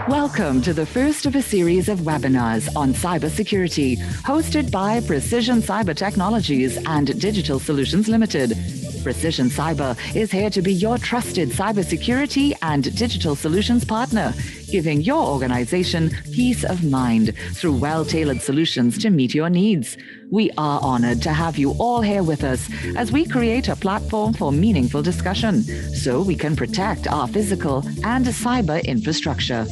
Welcome to the first of a series of webinars on cybersecurity, hosted by Precision Cyber Technologies and Digital Solutions Limited. Precision Cyber is here to be your trusted cybersecurity and digital solutions partner, giving your organization peace of mind through well-tailored solutions to meet your needs. We are honored to have you all here with us as we create a platform for meaningful discussion so we can protect our physical and cyber infrastructure.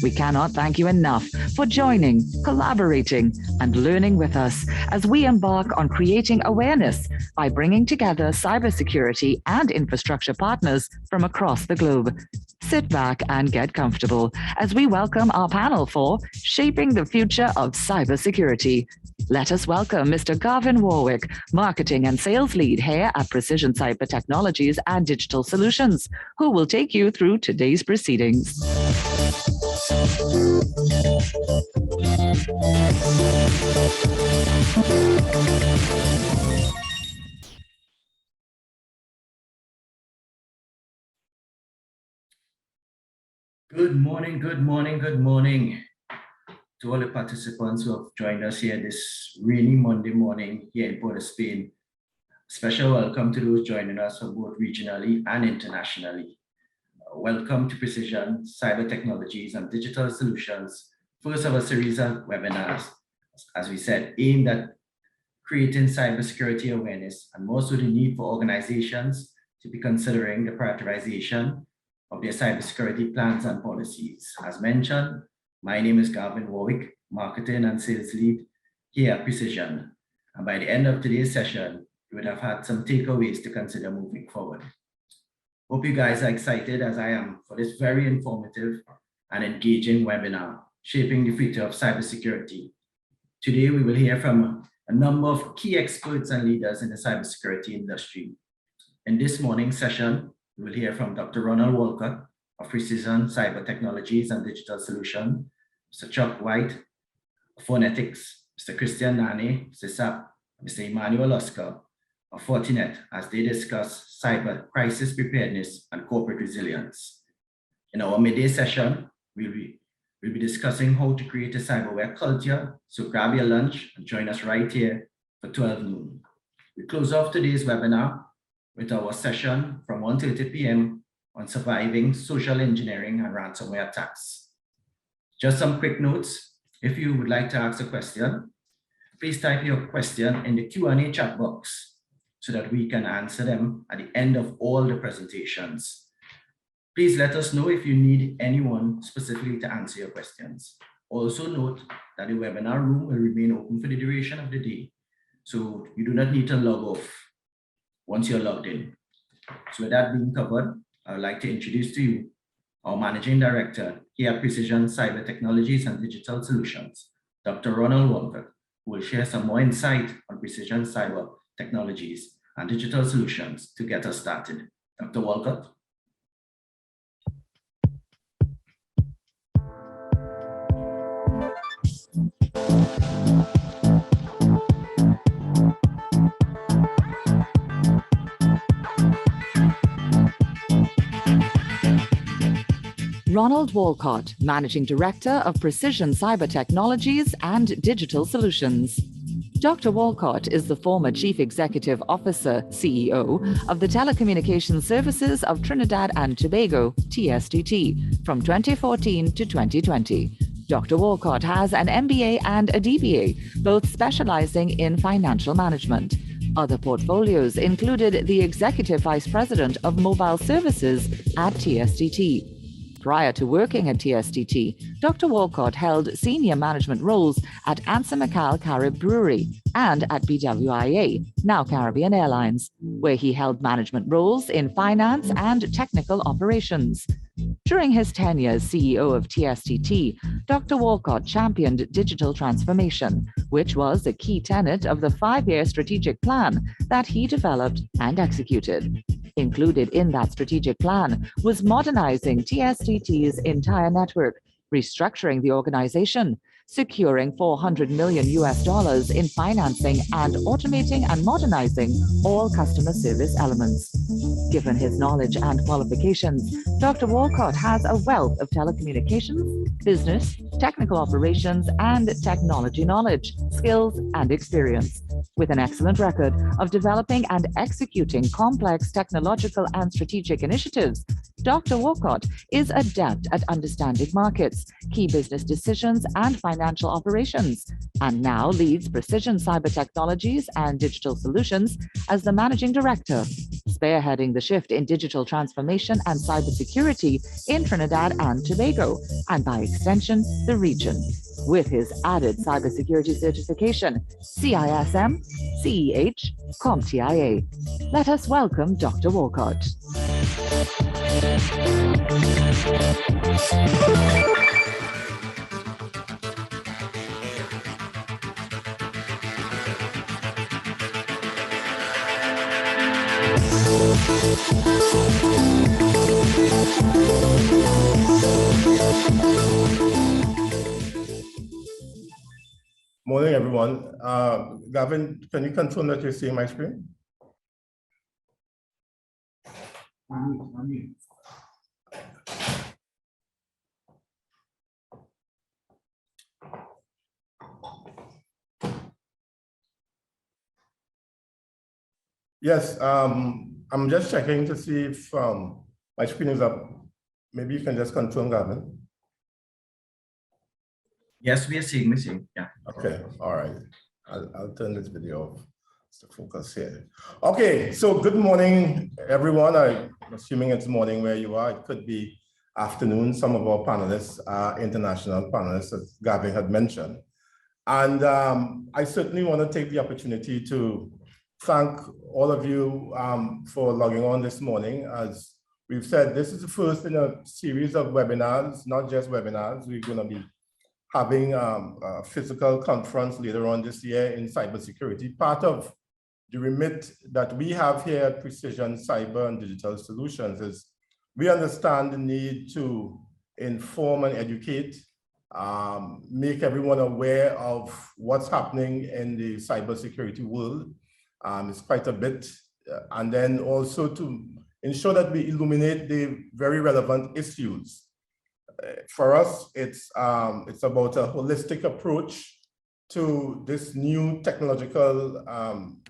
We cannot thank you enough for joining, collaborating, and learning with us as we embark on creating awareness by bringing together cybersecurity and infrastructure partners from across the globe. Sit back and get comfortable as we welcome our panel for Shaping the Future of Cybersecurity. Let us welcome Mr. Garvin Warwick, Marketing and Sales Lead here at Precision Cyber Technologies and Digital Solutions, who will take you through today's proceedings. Good morning, good morning, good morning to all the participants who have joined us here this rainy Monday morning here in Port of Spain. Special welcome to those joining us from both regionally and internationally. Welcome to Precision Cyber Technologies and Digital Solutions, first of a series of webinars, as we said, aimed at creating cybersecurity awareness and more so the need for organizations to be considering the prioritization of their cybersecurity plans and policies. As mentioned, my name is Garvin Warwick, Marketing and Sales Lead here at Precision. And by the end of today's session, you would have had some takeaways to consider moving forward. Hope you guys are excited as I am for this very informative and engaging webinar, Shaping the Future of Cybersecurity. Today, we will hear from a number of key experts and leaders in the cybersecurity industry. In this morning's session, we will hear from Dr. Ronald Walcott of Precision Cyber Technologies and Digital Solutions, Mr. Chuck White of Fornetix, Mr. Christian Nane, SiSAP, Mr. Emmanuel Oscar of Fortinet, as they discuss cyber crisis preparedness and corporate resilience. In our midday session, we'll be discussing how to create a cyberware culture, so grab your lunch and join us right here for 12 noon. We close off today's webinar with our session from 1:30 p.m. on surviving social engineering and ransomware attacks. Just some quick notes. If you would like to ask a question, please type your question in the Q&A chat box so that we can answer them at the end of all the presentations. Please let us know if you need anyone specifically to answer your questions. Also note that the webinar room will remain open for the duration of the day, so you do not need to log off once you're logged in. So with that being covered, I would like to introduce to you our Managing Director here at Precision Cyber Technologies and Digital Solutions, Dr. Ronald Walcott, who will share some more insight on Precision Cyber Technologies and Digital Solutions to get us started. Dr. Walcott. Ronald Walcott, Managing Director of Precision Cyber Technologies and Digital Solutions. Dr. Walcott is the former Chief Executive Officer, CEO, of the Telecommunications Services of Trinidad and Tobago, TSTT, from 2014 to 2020. Dr. Walcott has an MBA and a DBA, both specializing in financial management. Other portfolios included the Executive Vice President of Mobile Services at TSTT. Prior to working at TSTT, Dr. Walcott held senior management roles at Ansa Carib Brewery and at BWIA, now Caribbean Airlines, where he held management roles in finance and technical operations. During his tenure as CEO of TSTT, Dr. Walcott championed digital transformation, which was a key tenet of the 5-year strategic plan that he developed and executed. Included in that strategic plan was modernizing TSTT's entire network, restructuring the organization, securing $400 million in financing, and automating and modernizing all customer service elements. Given his knowledge and qualifications, Dr. Walcott has a wealth of telecommunications, business, technical operations, and technology knowledge, skills, and experience. With an excellent record of developing and executing complex technological and strategic initiatives, Dr. Walcott is adept at understanding markets, key business decisions, and financial operations, and now leads Precision Cyber Technologies and Digital Solutions as the Managing Director, spearheading the shift in digital transformation and cybersecurity in Trinidad and Tobago, and by extension, the region. With his added cybersecurity certification, CISM, CEH, CompTIA. Let us welcome Dr. Walcott. Morning, everyone. Gavin, can you confirm that you're seeing my screen? Yes, I'm just checking to see if my screen is up. Maybe you can just confirm, Gavin. Yes, we are seeing, yeah. Okay, all right. I'll turn this video off to focus here. Okay, so good morning, everyone. I'm assuming it's morning where you are. It could be afternoon. Some of our panelists are international panelists, as Gavin had mentioned. And I certainly want to take the opportunity to thank all of you for logging on this morning. As we've said, this is the first in a series of webinars, not just webinars. We're going to be having a physical conference later on this year in cybersecurity. Part of the remit that we have here at Precision Cyber and Digital Solutions is we understand the need to inform and educate, make everyone aware of what's happening in the cybersecurity world. It's quite a bit. And then also to ensure that we illuminate the very relevant issues. For us, it's about a holistic approach to this new technological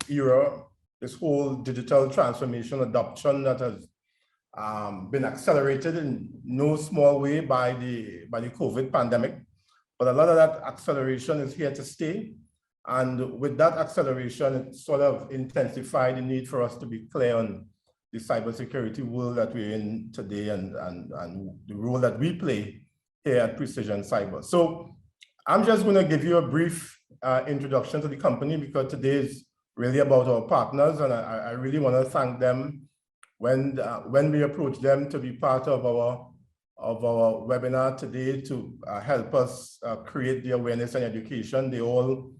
era, this whole digital transformation adoption that has been accelerated in no small way by the COVID pandemic. But a lot of that acceleration is here to stay. And with that acceleration, it sort of intensified the need for us to be clear on the cybersecurity world that we're in today and the role that we play here at Precision Cyber. So I'm just going to give you a brief introduction to the company because today is really about our partners, and I really want to thank them when we approach them to be part of our webinar today to help us create the awareness and education. They all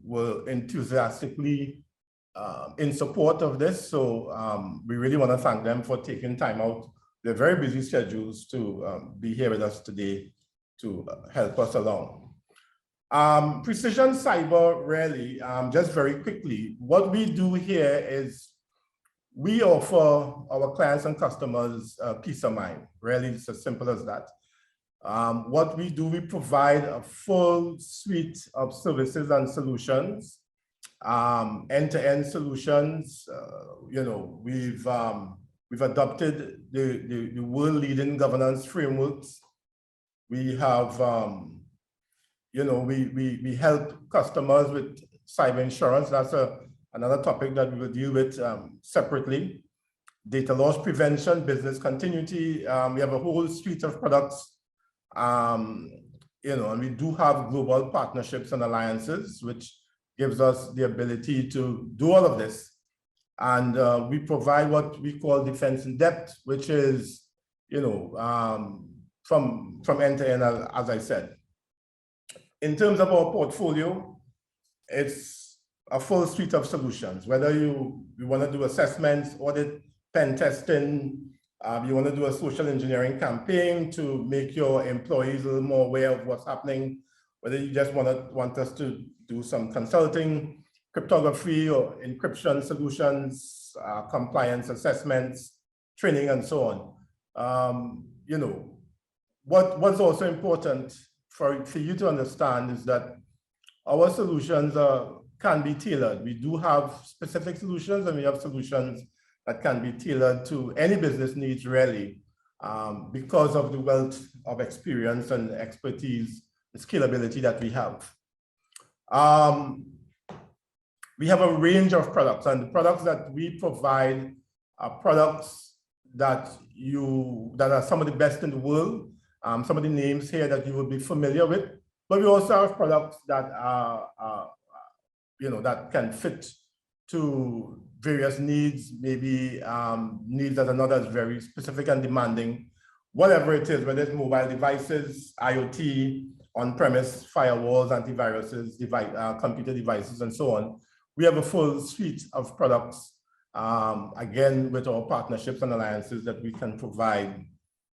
were enthusiastically in support of this. So we really want to thank them for taking time out their very busy schedules to be here with us today to help us along. Precision Cyber, really, just very quickly, what we do here is we offer our clients and customers peace of mind. Really, it's as simple as that. What we do, we provide a full suite of services and solutions, end-to-end solutions. You know, we've adopted the world-leading governance frameworks. We have, you know, we help customers with cyber insurance. That's another topic that we will deal with separately. Data loss prevention, business continuity. We have a whole suite of products. You know, and we do have global partnerships and alliances, which gives us the ability to do all of this. And we provide what we call defense in depth, which is, you know, from end to end, as I said. In terms of our portfolio, it's a full suite of solutions. Whether you want to do assessments, audit, pen testing, you want to do a social engineering campaign to make your employees a little more aware of what's happening, whether you just want us to do some consulting, cryptography or encryption solutions, compliance assessments, training, and so on. You know, what's also important for you to understand is that our solutions can be tailored. We do have specific solutions, and we have solutions that can be tailored to any business needs, really, because of the wealth of experience and expertise and scalability that we have. We have a range of products, and the products that we provide are products that are some of the best in the world. Some of the names here that you will be familiar with, but we also have products that are you know, that can fit to various needs, maybe needs that are not as very specific and demanding, whatever it is, whether it's mobile devices, IoT, on-premise firewalls, antiviruses, computer devices, and so on. We have a full suite of products, again, with our partnerships and alliances that we can provide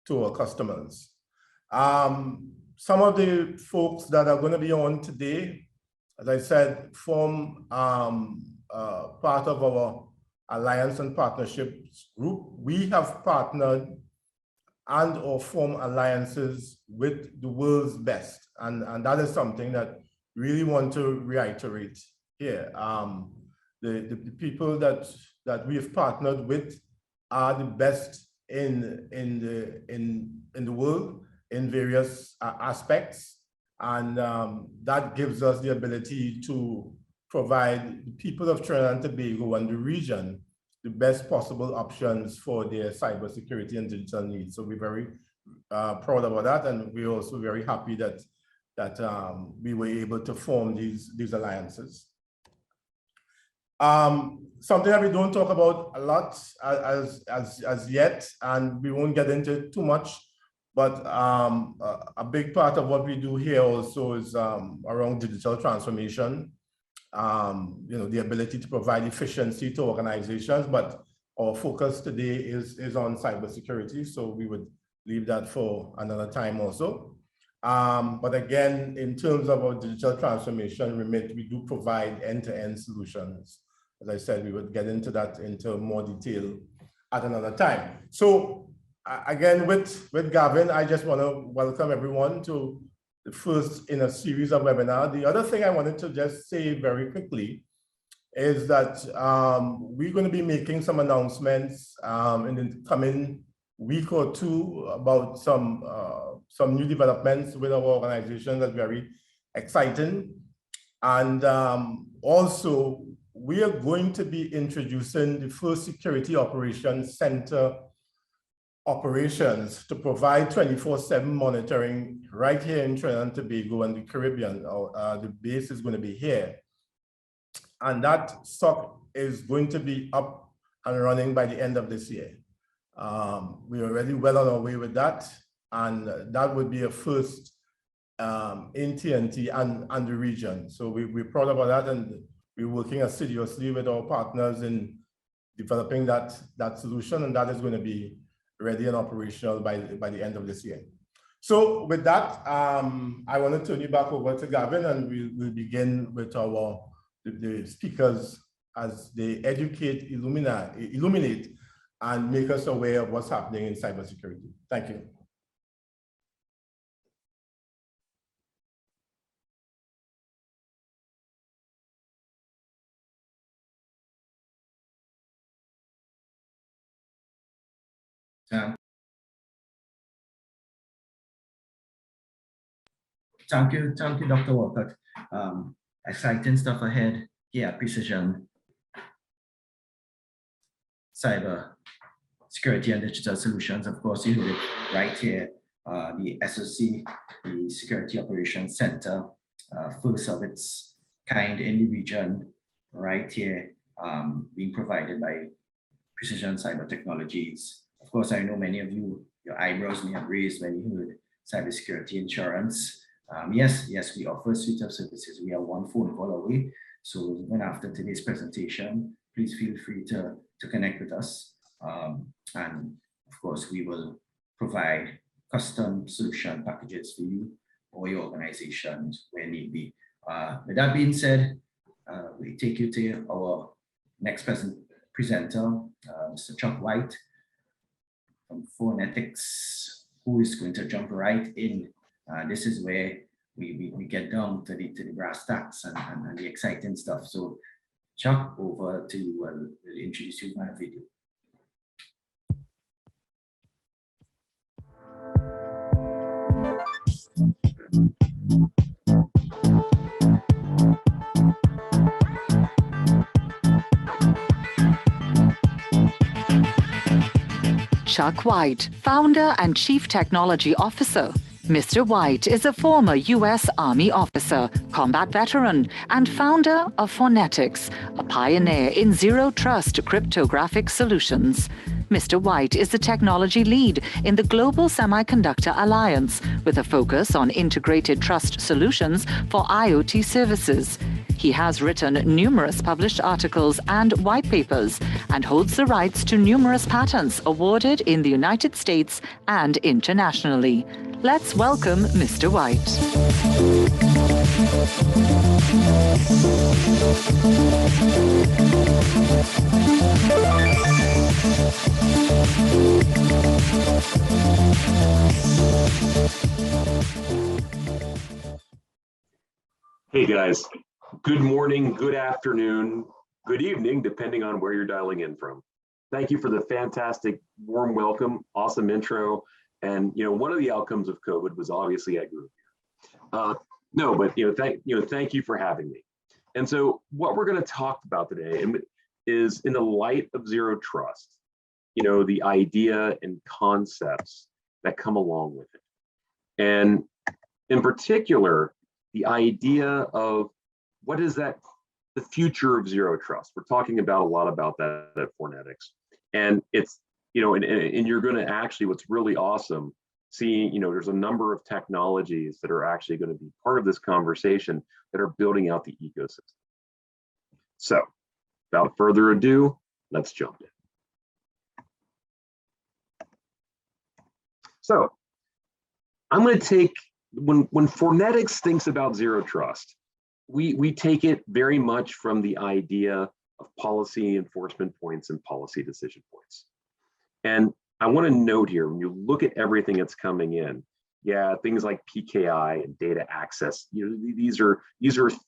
to our customers. Some of the folks that are going to be on today, as I said, form part of our alliance and partnerships group. We have partnered and or form alliances with the world's best. And that is something that we really want to reiterate here. The people that we have partnered with are the best in the world in various aspects. And that gives us the ability to provide the people of Trinidad and Tobago and the region the best possible options for their cybersecurity and digital needs. So we're very proud about that, and we're also very happy that we were able to form these alliances. Something that we don't talk about a lot as yet, and we won't get into it too much, but a big part of what we do here also is around digital transformation. You know, the ability to provide efficiency to organizations, but our focus today is on cybersecurity, so we would leave that for another time also. But again, in terms of our digital transformation remit, we do provide end-to-end solutions. As I said, we would get into that into more detail at another time. So again, with Gavin, I just want to welcome everyone to the first in a series of webinars. The other thing I wanted to just say very quickly is that we're going to be making some announcements in the coming week or two about some new developments with our organization that's very exciting. And also, we are going to be introducing the first security operations center operations to provide 24/7 monitoring right here in Trinidad and Tobago and the Caribbean. The base is going to be here. And that SOC is going to be up and running by the end of this year. We're already well on our way with that. And that would be a first in TNT and the region. So we're proud about that, and we're working assiduously with our partners in developing that solution, and that is going to be ready and operational by the end of this year. So with that, I want to turn you back over to Gavin, and we'll begin with the speakers as they educate, illuminate, and make us aware of what's happening in cybersecurity. Thank you. Thank you, Dr. Walcott. Exciting stuff ahead here at Precision Cyber Security and Digital Solutions. Of course, you heard it right here, the SOC, the Security Operations Center, first of its kind in the region, right here, being provided by Precision Cyber Technologies. Of course, I know many of you, your eyebrows may have raised when you heard cybersecurity insurance. Yes, we offer a suite of services. We are one phone call away. So even after today's presentation, please feel free to connect with us. And of course, we will provide custom solution packages for you or your organizations where need be. With that being said, we take you to our next presenter, Mr. Chuck White from Fornetix, who is going to jump right in. This is where we get down to the brass tacks and the exciting stuff. So Chuck, over to you. We'll introduce you via video. Chuck White, founder and chief technology officer. Mr. White is a former U.S. Army officer, combat veteran, and founder of Fornetix, a pioneer in zero-trust cryptographic solutions. Mr. White is the technology lead in the Global Semiconductor Alliance, with a focus on integrated trust solutions for IoT services. He has written numerous published articles and white papers and holds the rights to numerous patents awarded in the United States and internationally. Let's welcome Mr. White. Hey guys, good morning, good afternoon, good evening, depending on where you're dialing in from. Thank you for the fantastic, warm welcome, awesome intro. And one of the outcomes of COVID was obviously I grew up here. Thank you for having me. And so what we're going to talk about today is in the light of zero trust, the idea and concepts that come along with it. And in particular, the idea of what is the future of zero trust. We're talking about a lot about that at Fornetix. And it's, and you're going to actually, what's really awesome, seeing, there's a number of technologies that are actually going to be part of this conversation that are building out the ecosystem. So without further ado, let's jump in. So I'm going to take, when Fornetix thinks about zero trust, we take it very much from the idea of policy enforcement points and policy decision points. And I want to note here, when you look at everything that's coming in, yeah, things like PKI and data access, these are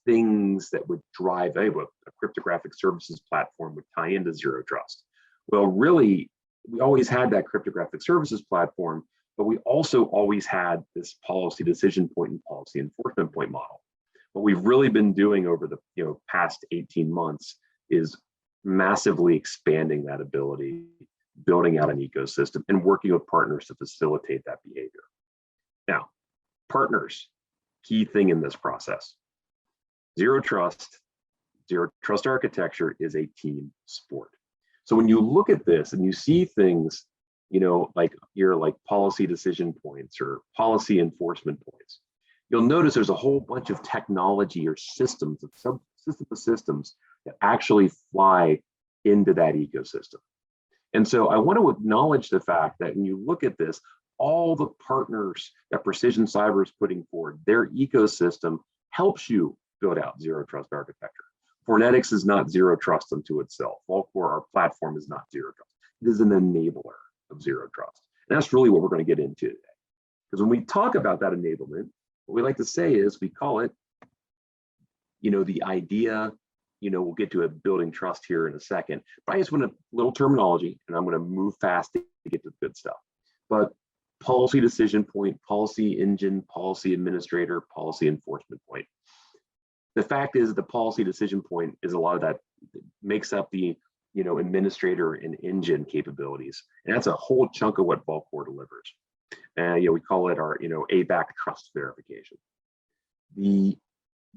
things that would drive a cryptographic services platform would tie into zero trust. Well, really, we always had that cryptographic services platform, but we also always had this policy decision point and policy enforcement point model. What we've really been doing over the past 18 months is massively expanding that ability, building out an ecosystem, and working with partners to facilitate that behavior. Now, partners, key thing in this process. Zero trust architecture is a team sport. So when you look at this and you see things, like policy decision points or policy enforcement points, you'll notice there's a whole bunch of technology or systems, systems that actually fly into that ecosystem. And so I want to acknowledge the fact that when you look at this, all the partners that Precision Cyber is putting forward, their ecosystem helps you build out zero trust architecture. Fornetix is not zero trust unto itself. Vaultcore, our platform, is not zero trust. It is an enabler of zero trust. And that's really what we're going to get into today. Because when we talk about that enablement, what we like to say is we call it, the idea, we'll get to building trust here in a second, but I just want a little terminology, and I'm going to move fast to get to the good stuff. But policy decision point, policy engine, policy administrator, policy enforcement point. The fact is the policy decision point is a lot of that makes up the administrator and engine capabilities. And that's a whole chunk of what Vaultcore delivers. We call it our ABAC trust verification.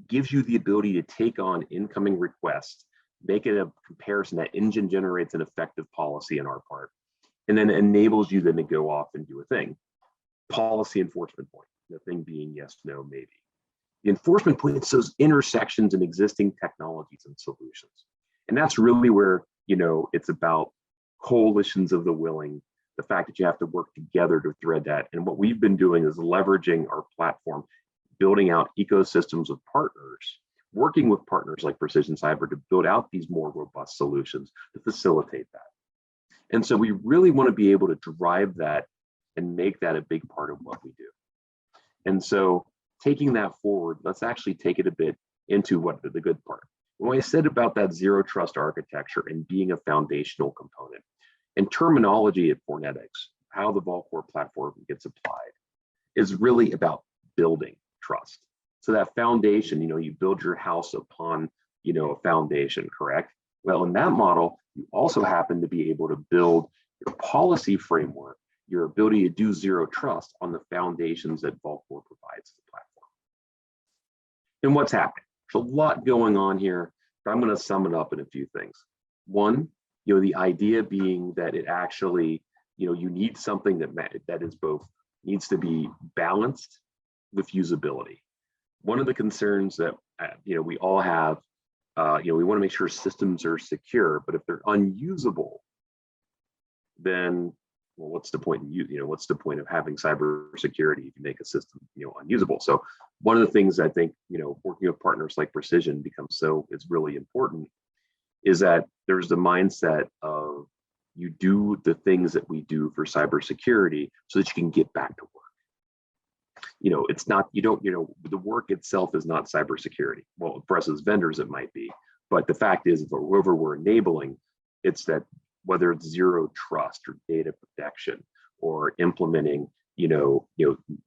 Gives you the ability to take on incoming requests, make it a comparison that engine generates an effective policy on our part, and then enables you then to go off and do a thing. Policy enforcement point, the thing being yes, no, maybe. The enforcement point is those intersections in existing technologies and solutions. And that's really where, it's about coalitions of the willing, the fact that you have to work together to thread that. And what we've been doing is leveraging our platform, building out ecosystems of partners, working with partners like Precision Cyber to build out these more robust solutions to facilitate that. And so we really want to be able to drive that and make that a big part of what we do. And so taking that forward, let's actually take it a bit into what the good part. When I said about that zero trust architecture and being a foundational component, and terminology at Fornetix, how the Vaultcore platform gets applied, is really about building trust. So that foundation, you build your house upon, a foundation, correct? Well, in that model, you also happen to be able to build your policy framework, your ability to do zero trust on the foundations that Vaultcore provides the platform. And what's happening? There's a lot going on here, but I'm going to sum it up in a few things. One, the idea being that it actually, you need something that is both needs to be balanced with usability. One of the concerns that we all have, we want to make sure systems are secure, but if they're unusable, then what's the point in what's the point of having cybersecurity if you make a system unusable? So one of the things I think working with partners like Precision is really important is that there's the mindset of you do the things that we do for cybersecurity so that you can get back to work. It's not, the work itself is not cybersecurity. Well, for us as vendors, it might be, but the fact is, whoever we're enabling, it's that whether it's zero trust or data protection or implementing,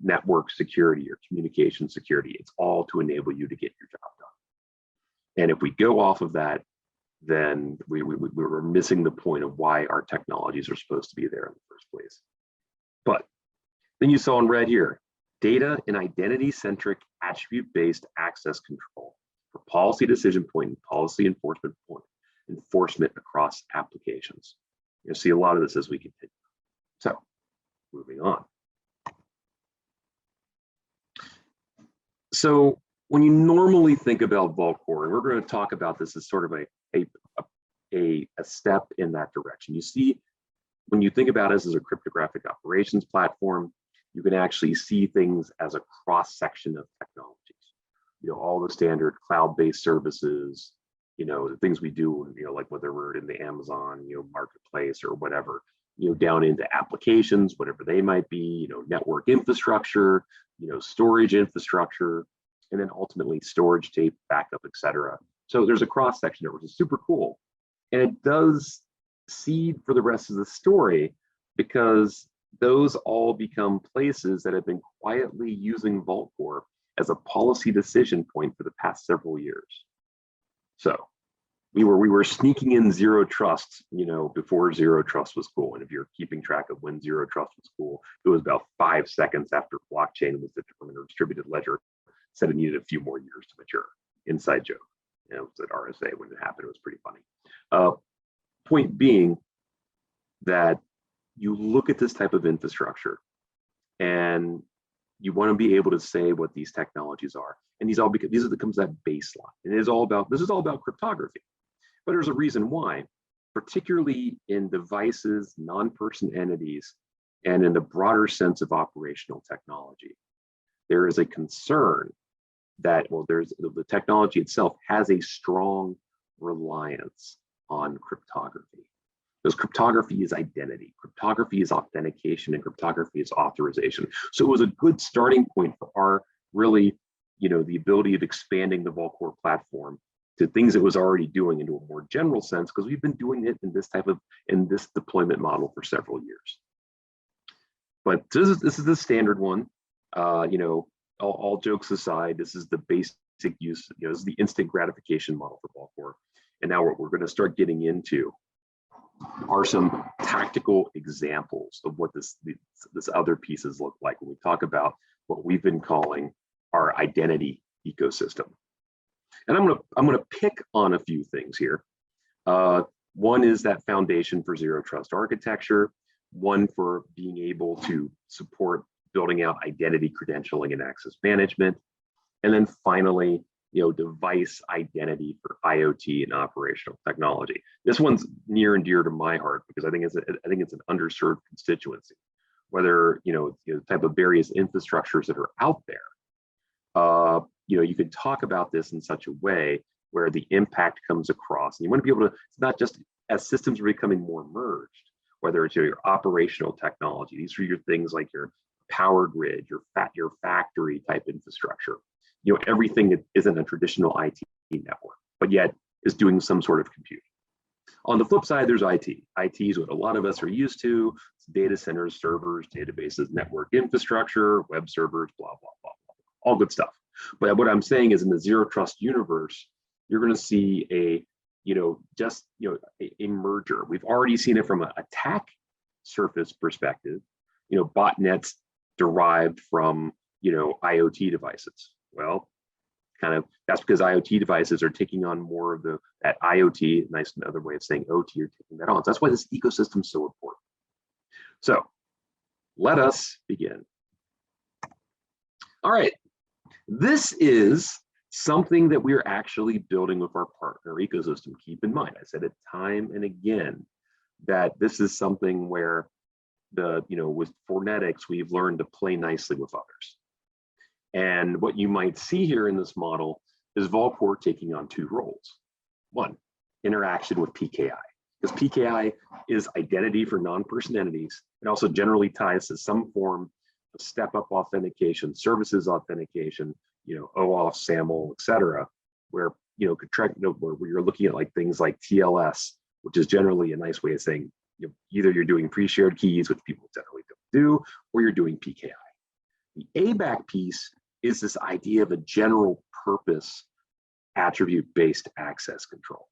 network security or communication security, it's all to enable you to get your job done. And if we go off of that, then we're missing the point of why our technologies are supposed to be there in the first place. But then you saw in red here, data and identity-centric attribute-based access control for policy decision point and policy enforcement point, enforcement across applications. You'll see a lot of this as we continue. So moving on. So when you normally think about Vaultcore, and we're going to talk about this as sort of a step in that direction. You see, when you think about us as a cryptographic operations platform, you can actually see things as a cross section of technologies. All the standard cloud-based services, the things we do, like whether we're in the Amazon, marketplace or whatever, down into applications, whatever they might be, network infrastructure, storage infrastructure, and then ultimately storage, tape, backup, etc. So there's a cross section there, which is super cool. And it does seed for the rest of the story because those all become places that have been quietly using Vaultcore as a policy decision point for the past several years. So we were sneaking in zero trust, before zero trust was cool. And if you're keeping track of when zero trust was cool, it was about 5 seconds after blockchain was determined or distributed ledger said it needed a few more years to mature. Inside joke. It was at RSA when it happened. It was pretty funny. Point being that you look at this type of infrastructure and you want to be able to say what these technologies are. And these becomes that baseline. And this is all about cryptography. But there's a reason why, particularly in devices, non-person entities, and in the broader sense of operational technology. There is a concern that, the technology itself has a strong reliance on cryptography. Because cryptography is identity, cryptography is authentication, and cryptography is authorization. So it was a good starting point for our really, the ability of expanding the Volcore platform to things it was already doing into a more general sense, because we've been doing it in this deployment model for several years. But this is the standard one. All jokes aside, this is the basic use. This is the instant gratification model for Volcore. And now what we're going to start getting into are some tactical examples of what this other pieces look like when we talk about what we've been calling our identity ecosystem. And I'm gonna pick on a few things here. One is that foundation for zero trust architecture. One for being able to support building out identity credentialing and access management. And then finally, device identity for IoT and operational technology. This one's near and dear to my heart because I think it's an underserved constituency. Whether the type of various infrastructures that are out there, you could talk about this in such a way where the impact comes across, and you want to be able to. It's not just as systems are becoming more merged. Whether it's your operational technology, these are your things like your power grid, your factory type infrastructure. Everything that isn't a traditional IT network, but yet is doing some sort of computing. On the flip side, there's IT. IT is what a lot of us are used to. It's data centers, servers, databases, network infrastructure, web servers, blah, blah, blah, blah, all good stuff. But what I'm saying is in the zero trust universe, you're going to see a merger. We've already seen it from an attack surface perspective, botnets derived from, IoT devices. Well, that's because IoT devices are taking on more of that IoT, nice another way of saying OT, you're taking that on. So that's why this ecosystem is so important. So let us begin. All right, this is something that we're actually building with our partner ecosystem. Keep in mind, I said it time and again, that this is something where with Fornetix, we've learned to play nicely with others. And what you might see here in this model is Volcore taking on two roles. One, interaction with PKI, because PKI is identity for non-person entities. It also generally ties to some form of step-up authentication, services authentication, OAuth, SAML, et cetera, where where you're looking at things like TLS, which is generally a nice way of saying either you're doing pre-shared keys, which people generally don't do, or you're doing PKI. The ABAC piece is this idea of a general purpose attribute-based access control.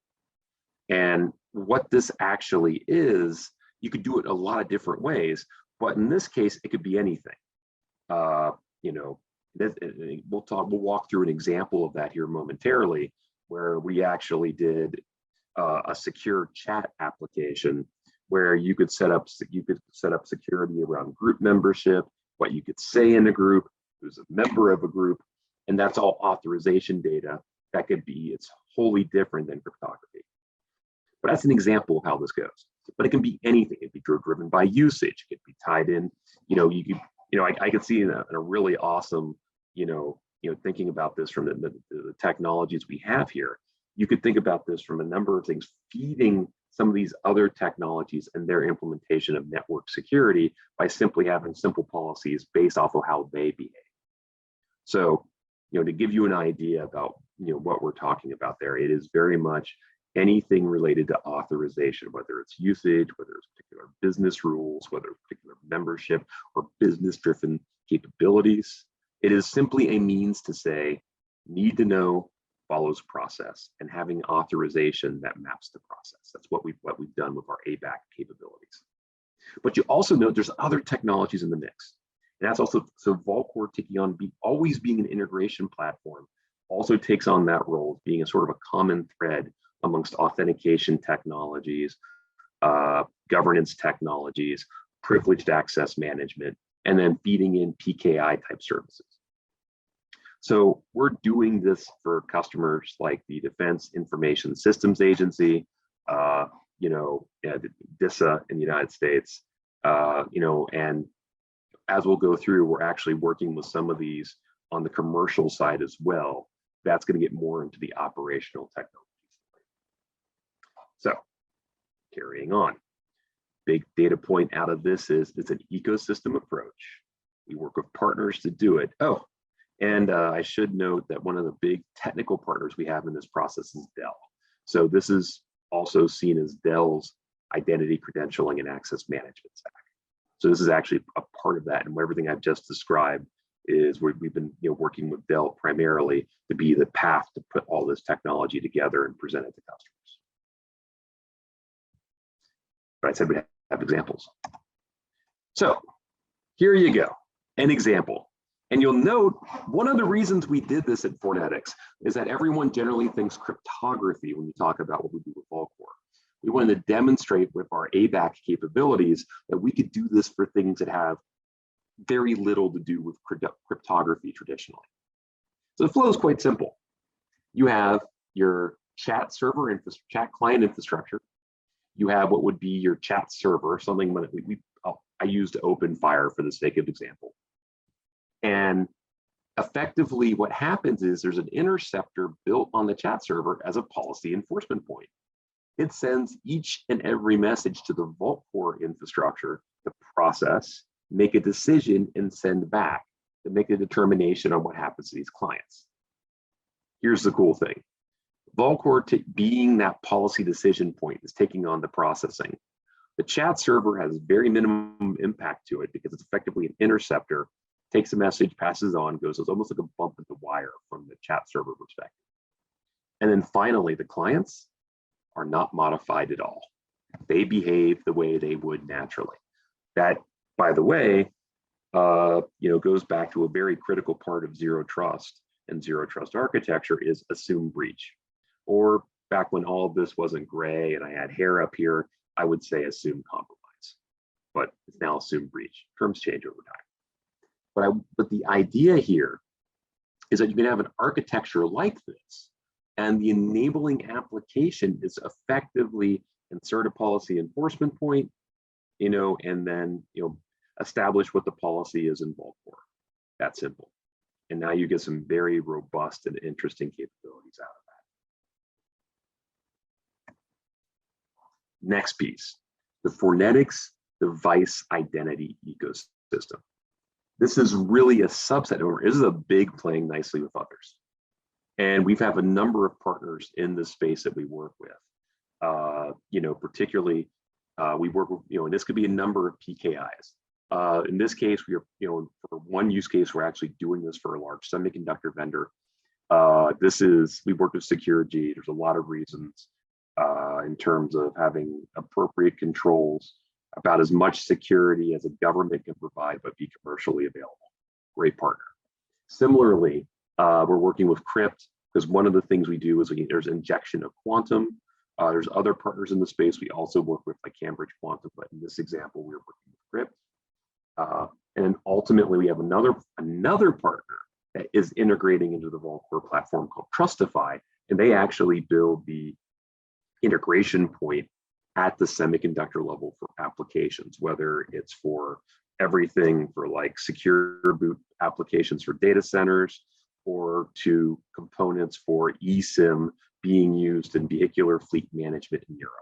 And what this actually is, you could do it a lot of different ways, but in this case, it could be anything. We'll walk through an example of that here momentarily, where we actually did a secure chat application where you could set up security around group membership, what you could say in a group, who's a member of a group, and that's all authorization data. It's wholly different than cryptography. But that's an example of how this goes. But it can be anything. It can be driven by usage. It could be tied in. I could see in a really awesome, thinking about this from the technologies we have here. You could think about this from a number of things, feeding some of these other technologies and their implementation of network security by simply having simple policies based off of how they behave. So, to give you an idea about what we're talking about there, it is very much anything related to authorization, whether it's usage, whether it's particular business rules, whether it's particular membership or business-driven capabilities. It is simply a means to say, need to know follows process, and having authorization that maps the process. That's what we've done with our ABAC capabilities. But you also note there's other technologies in the mix. And that's also, so Volcore taking on always being an integration platform also takes on that role, being a sort of a common thread amongst authentication technologies, governance technologies, privileged access management, and then feeding in PKI type services. So we're doing this for customers like the Defense Information Systems Agency, DISA in the United States, and as we'll go through, we're actually working with some of these on the commercial side as well. That's going to get more into the operational technologies. So carrying on, big data point out of this is it's an ecosystem approach. We work with partners to do it. Oh, and I should note that one of the big technical partners we have in this process is Dell. So this is also seen as Dell's identity credentialing and access management stack. So this is actually a part of that, and everything I've just described is we've been working with Dell primarily to be the path to put all this technology together and present it to customers. But I said we have examples. So here you go, an example. And you'll note one of the reasons we did this at Fornetix is that everyone generally thinks cryptography when you talk about what we do with Volcore. We wanted to demonstrate with our ABAC capabilities that we could do this for things that have very little to do with cryptography traditionally. So the flow is quite simple. You have your chat server, chat client infrastructure. You have what would be your chat server, something that I used OpenFire for the sake of example. And effectively what happens is there's an interceptor built on the chat server as a policy enforcement point. It sends each and every message to the Vault Core infrastructure to process, make a decision, and send back to make a determination on what happens to these clients. Here's the cool thing. Vault Core being that policy decision point is taking on the processing. The chat server has very minimum impact to it because it's effectively an interceptor, takes a message, passes on, goes, it's almost like a bump in the wire from the chat server perspective. And then finally, the clients are not modified at all. They behave the way they would naturally. That, by the way, goes back to a very critical part of zero trust and zero trust architecture is assume breach. Or back when all of this wasn't gray and I had hair up here, I would say assume compromise, but it's now assume breach. Terms change over time. But the idea here is that you can have an architecture like this, and the enabling application is effectively insert a policy enforcement point, and then establish what the policy is in Vault Core. That simple. And now you get some very robust and interesting capabilities out of that. Next piece, the Fornetix device identity ecosystem. This is really a subset, or this is a big playing nicely with others. And we have a number of partners in this space that we work with. Particularly, we work with, and this could be a number of PKIs. In this case, we are, for one use case, we're actually doing this for a large semiconductor vendor. We work with Security. There's a lot of reasons in terms of having appropriate controls, about as much security as a government can provide, but be commercially available. Great partner. Similarly, we're working with Crypt because one of the things we do is there's injection of quantum. There's other partners in the space we also work with, like Cambridge Quantum, but in this example, we're working with Crypt. And ultimately, we have another partner that is integrating into the Vault Core platform called Trustify, and they actually build the integration point at the semiconductor level for applications, whether it's for everything for like secure boot applications for data centers, or to components for eSIM being used in vehicular fleet management in Europe.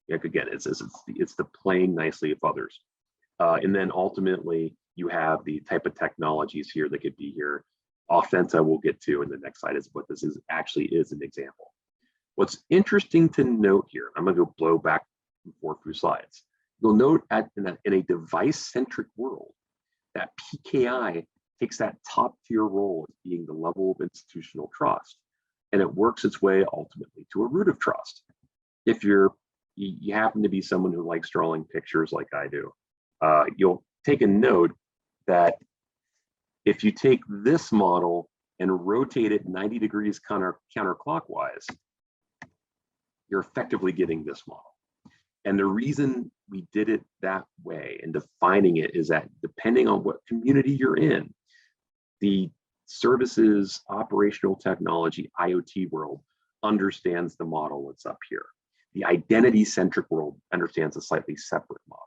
Like again, it's the playing nicely of others. And then ultimately, you have the type of technologies here that could be here. Offensa we'll get to in the next slide is what this is actually is an example. What's interesting to note here, I'm going to go blow back and forth through slides. You'll note in a device-centric world, that PKI takes that top-tier role as being the level of institutional trust, and it works its way ultimately to a root of trust. If you happen to be someone who likes drawing pictures like I do, you'll take a note that if you take this model and rotate it 90 degrees counterclockwise, you're effectively getting this model. And the reason we did it that way and defining it is that depending on what community you're in, the services, operational technology, IoT world understands the model that's up here. The identity-centric world understands a slightly separate model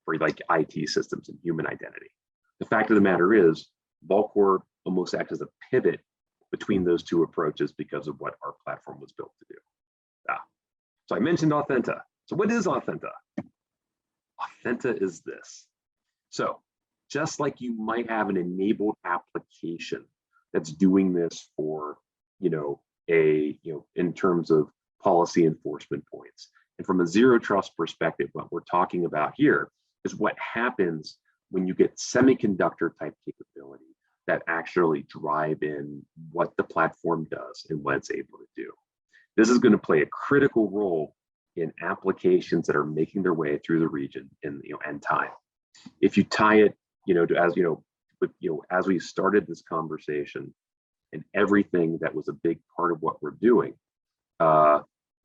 for like IT systems and human identity. The fact of the matter is, Vault Core almost acts as a pivot between those two approaches because of what our platform was built to do. So I mentioned Authenta. So what is Authenta? Authenta is this. So just like you might have an enabled application that's doing this for, in terms of policy enforcement points. And from a zero trust perspective, what we're talking about here is what happens when you get semiconductor type capability that actually drive in what the platform does and what it's able to do. This is going to play a critical role in applications that are making their way through the region in and time. If you tie it, as we started this conversation and everything that was a big part of what we're doing,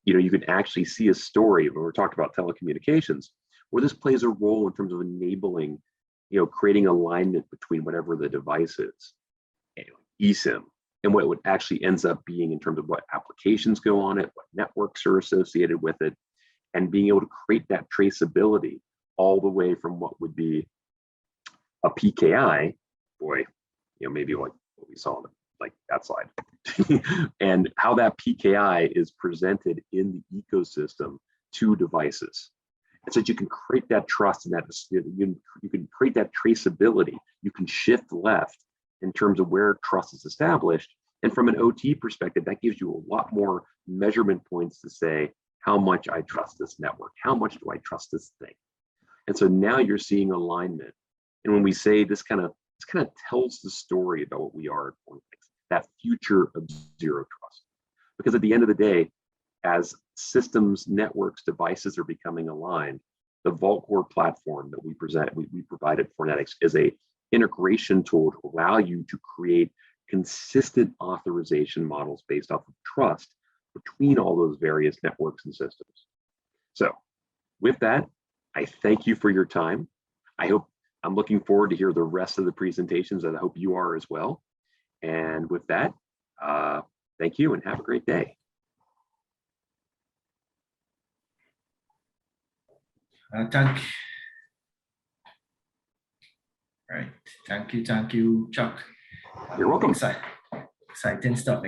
you can actually see a story when we're talking about telecommunications where this plays a role in terms of enabling, creating alignment between whatever the device is, eSIM, and what it actually ends up being in terms of what applications go on it, what networks are associated with it, and being able to create that traceability all the way from what would be a PKI, maybe like what we saw like that slide, and how that PKI is presented in the ecosystem to devices. And so that you can create that trust and that you can create that traceability. You can shift left in terms of where trust is established. And from an OT perspective, that gives you a lot more measurement points to say, how much I trust this network, how much do I trust this thing? And so now you're seeing alignment. And when we say this kind of tells the story about what we are at Fornetix, that future of zero trust. Because at the end of the day, as systems, networks, devices are becoming aligned, the Vault Core platform that we provide at Fornetix is a integration tool to allow you to create consistent authorization models based off of trust between all those various networks and systems. So with that, I thank you for your time. I'm looking forward to hear the rest of the presentations, and I hope you are as well. And with that, thank you and have a great day. Thank you, Chuck. You're welcome. Exciting stuff. A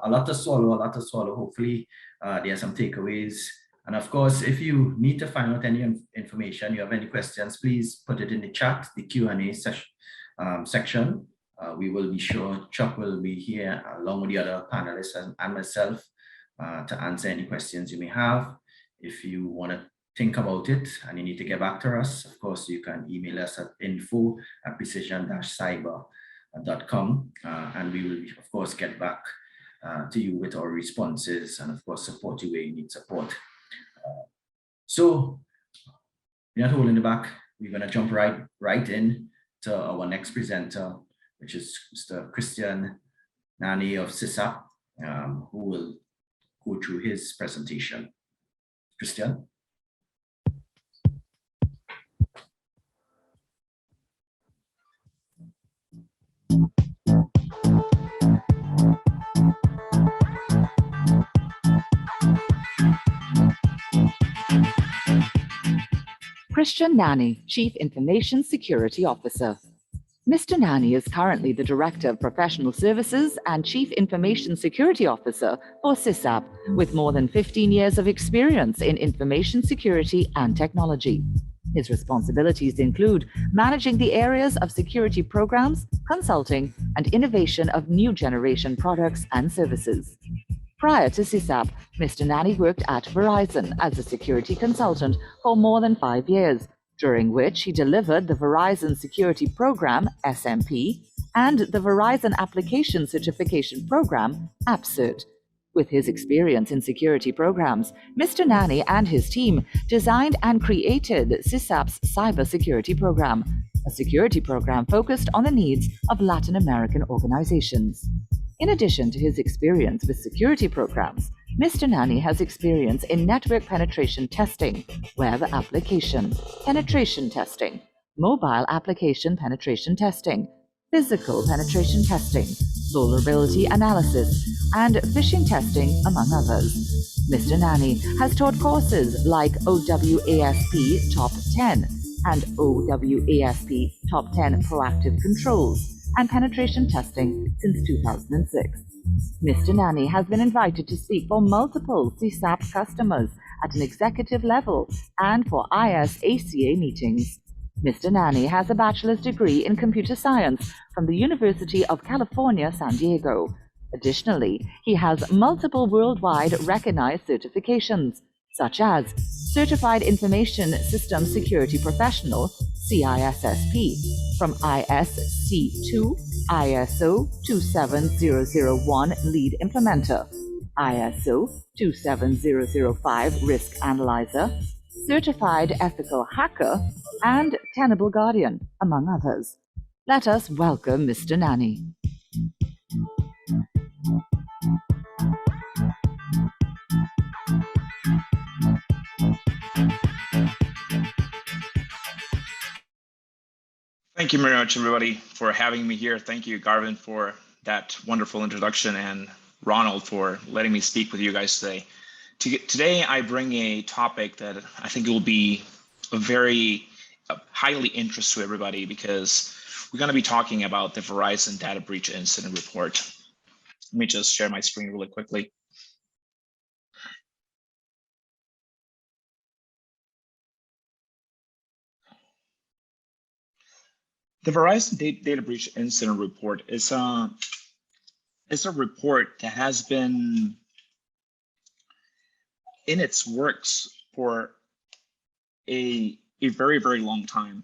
lot to swallow. Hopefully, there are some takeaways. And of course, if you need to find out any information, you have any questions, please put it in the chat, the Q&A section. We will be sure Chuck will be here along with the other panelists and myself to answer any questions you may have. If you want to think about it and you need to get back to us, of course, you can email us at info@precision-cyber.com, and we will, of course, get back to you with our responses and, of course, support you where you need support. So we're not holding it back. We're going to jump right in to our next presenter, which is Mr. Christian Nani of SiSAP, who will go through his presentation. Christian. Christian Nani, Chief Information Security Officer. Mr. Nani is currently the Director of Professional Services and Chief Information Security Officer for SiSAP, with more than 15 years of experience in information security and technology. His responsibilities include managing the areas of security programs, consulting, and innovation of new generation products and services. Prior to SiSAP, Mr. Nani worked at Verizon as a security consultant for more than 5 years, during which he delivered the Verizon Security Program, SMP, and the Verizon Application Certification Program, AppCert. With his experience in security programs, Mr. Nani and his team designed and created SiSAP's cybersecurity program, a security program focused on the needs of Latin American organizations. In addition to his experience with security programs, Mr. Nani has experience in network penetration testing, web application penetration testing, mobile application penetration testing, physical penetration testing, vulnerability analysis, and phishing testing, among others. Mr. Nani has taught courses like OWASP Top 10 and OWASP Top 10 Proactive Controls and penetration testing since 2006. Mr. Nani has been invited to speak for multiple SiSAP customers at an executive level and for IS-ACA meetings. Mr. Nani has a bachelor's degree in computer science from the University of California, San Diego. Additionally, he has multiple worldwide recognized certifications, such as Certified Information System Security Professional, CISSP, from ISC2, ISO 27001 Lead Implementer, ISO 27005 Risk Analyzer, Certified Ethical Hacker, and Tenable Guardian, among others. Let us welcome Mr. Nani. Thank you very much, everybody, for having me here. Thank you, Garvin, for that wonderful introduction, and Ronald for letting me speak with you guys today. Today, I bring a topic that I think will be a very highly interest to everybody, because we're going to be talking about the Verizon data breach incident report. Let me just share my screen really quickly. The Verizon data breach incident report is a report that has been in its works for a very, very long time.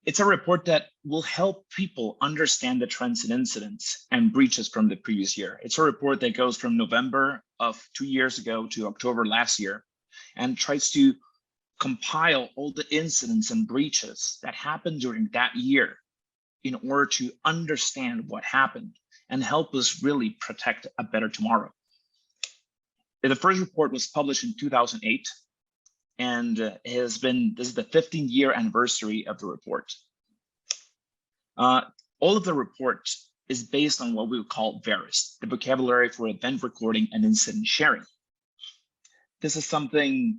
It's a report that will help people understand the trends and incidents and breaches from the previous year. It's a report that goes from November of 2 years ago to October last year, and tries to compile all the incidents and breaches that happened during that year in order to understand what happened and help us really protect a better tomorrow. The first report was published in 2008, and this is the 15th year anniversary of the report. All of the report is based on what we would call VERIS, the vocabulary for event recording and incident sharing. This is something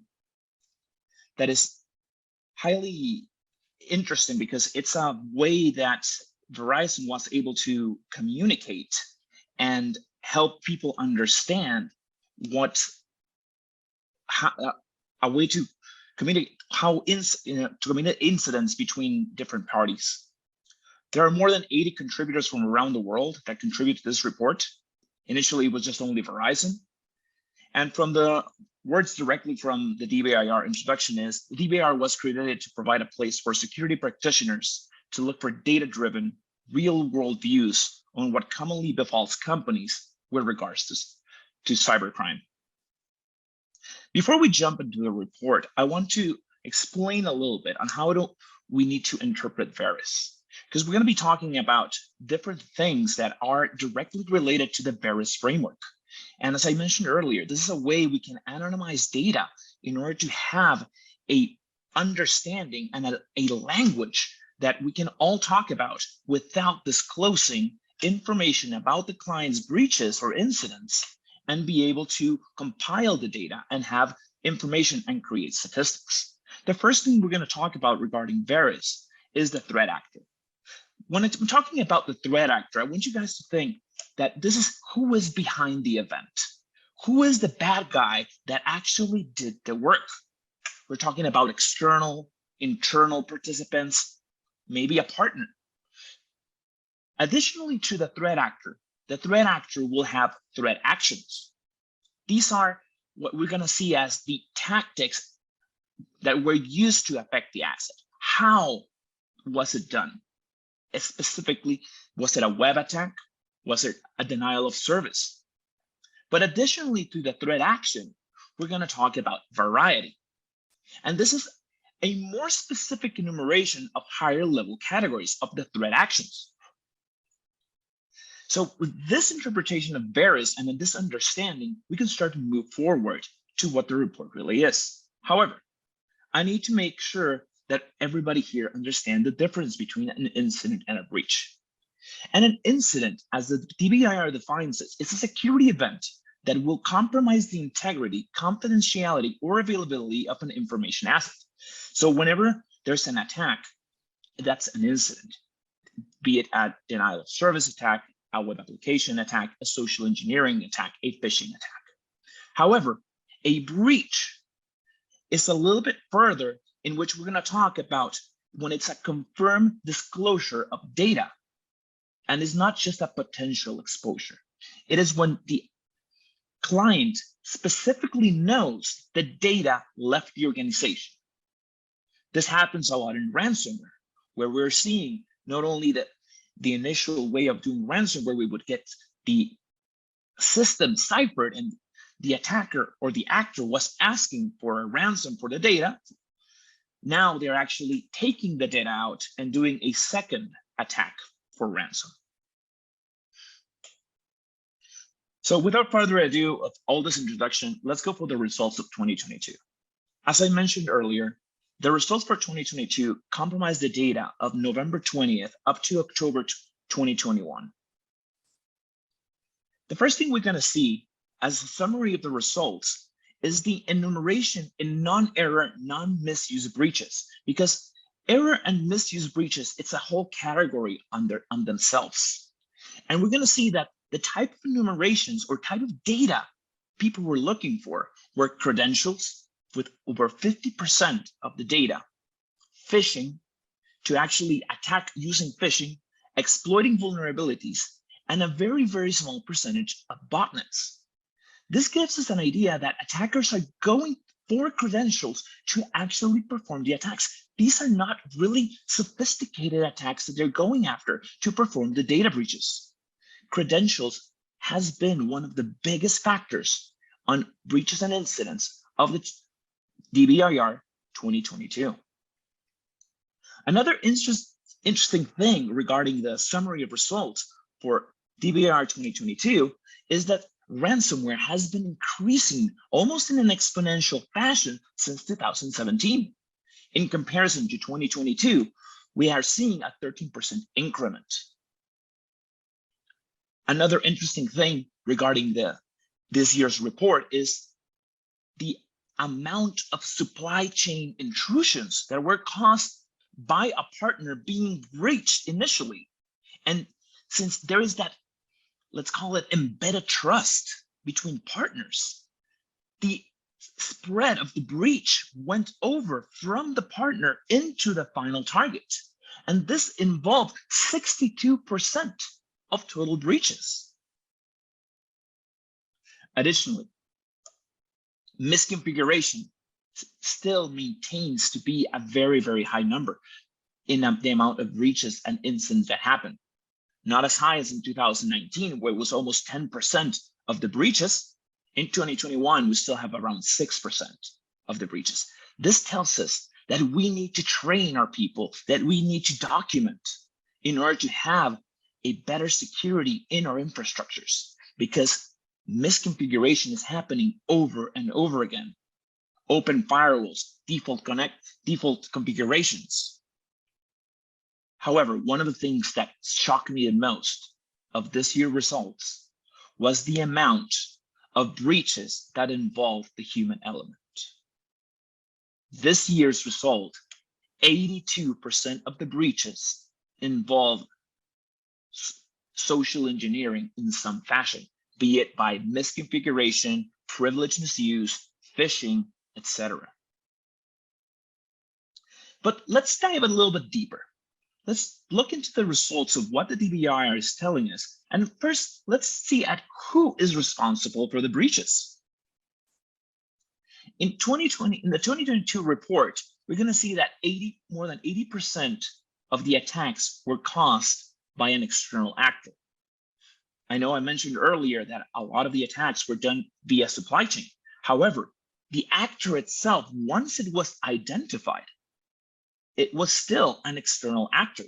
that is highly interesting because it's a way that Verizon was able to communicate and help people understand a way to communicate communicate incidents between different parties. There are more than 80 contributors from around the world that contribute to this report. Initially, it was just only Verizon. And from the words directly from the DBIR introduction is, the DBIR was created to provide a place for security practitioners to look for data-driven, real-world views on what commonly befalls companies with regards to cybercrime. Before we jump into the report, I want to explain a little bit on how we need to interpret VERIS, because we're going to be talking about different things that are directly related to the VERIS framework. And as I mentioned earlier, this is a way we can anonymize data in order to have a understanding and a language that we can all talk about without disclosing information about the client's breaches or incidents, and be able to compile the data and have information and create statistics. The first thing we're going to talk about regarding VERIS is the threat actor. When I'm talking about the threat actor, I want you guys to think that this is who is behind the event. Who is the bad guy that actually did the work? We're talking about external, internal participants, maybe a partner. Additionally to the threat actor will have threat actions. These are what we're going to see as the tactics that were used to affect the asset. How was it done? Specifically, was it a web attack? Was it a denial of service? But additionally to the threat action, we're going to talk about variety. And this is a more specific enumeration of higher level categories of the threat actions. So with this interpretation of VERIS and in this understanding, we can start to move forward to what the report really is. However, I need to make sure that everybody here understands the difference between an incident and a breach. And an incident, as the DBIR defines it, is a security event that will compromise the integrity, confidentiality, or availability of an information asset. So whenever there's an attack, that's an incident. be it a denial of service attack, a web application attack, a social engineering attack, a phishing attack. However, a breach is a little bit further, in which we're going to talk about when it's a confirmed disclosure of data, and it's not just a potential exposure. It is when the client specifically knows the data left the organization. This happens a lot in ransomware, where we're seeing not only the initial way of doing ransomware, we would get the system ciphered and the attacker or the actor was asking for a ransom for the data. Now they're actually taking the data out and doing a second attack for ransom. So without further ado of all this introduction, let's go for the results of 2022. As I mentioned earlier, the results for 2022 comprise the data of November 20th up to October 2021. The first thing we're going to see as a summary of the results is the enumeration in non-error, non-misuse breaches, because error and misuse breaches, it's a whole category on themselves. And we're going to see that the type of enumerations or type of data people were looking for were credentials, with over 50% of the data, phishing, to actually attack using phishing, exploiting vulnerabilities, and a very, very small percentage of botnets. This gives us an idea that attackers are going for credentials to actually perform the attacks. These are not really sophisticated attacks that they're going after to perform the data breaches. Credentials has been one of the biggest factors on breaches and incidents of the DBIR 2022. Another interesting thing regarding the summary of results for DBIR 2022 is that ransomware has been increasing almost in an exponential fashion since 2017. In comparison to 2022, we are seeing a 13% increment. Another interesting thing regarding this year's report is the amount of supply chain intrusions that were caused by a partner being breached initially. And since there is that, let's call it embedded trust between partners, the spread of the breach went over from the partner into the final target. And this involved 62% of total breaches. Additionally, misconfiguration still maintains to be a very, very high number in the amount of breaches and incidents that happen. Not as high as in 2019, where it was almost 10% of the breaches. In 2021, we still have around 6% of the breaches. This tells us that we need to train our people, that we need to document in order to have a better security in our infrastructures, because misconfiguration is happening over and over again. Open firewalls, default configurations. However, one of the things that shocked me the most of this year's results was the amount of breaches that involved the human element. This year's result, 82% of the breaches involved social engineering in some fashion, be it by misconfiguration, privilege misuse, phishing, etc. But let's dive a little bit deeper. Let's look into the results of what the DBIR is telling us. And first, let's see at who is responsible for the breaches. In the 2022 report, we're going to see that more than 80% of the attacks were caused by an external actor. I know I mentioned earlier that a lot of the attacks were done via supply chain. However, the actor itself, once it was identified, it was still an external actor,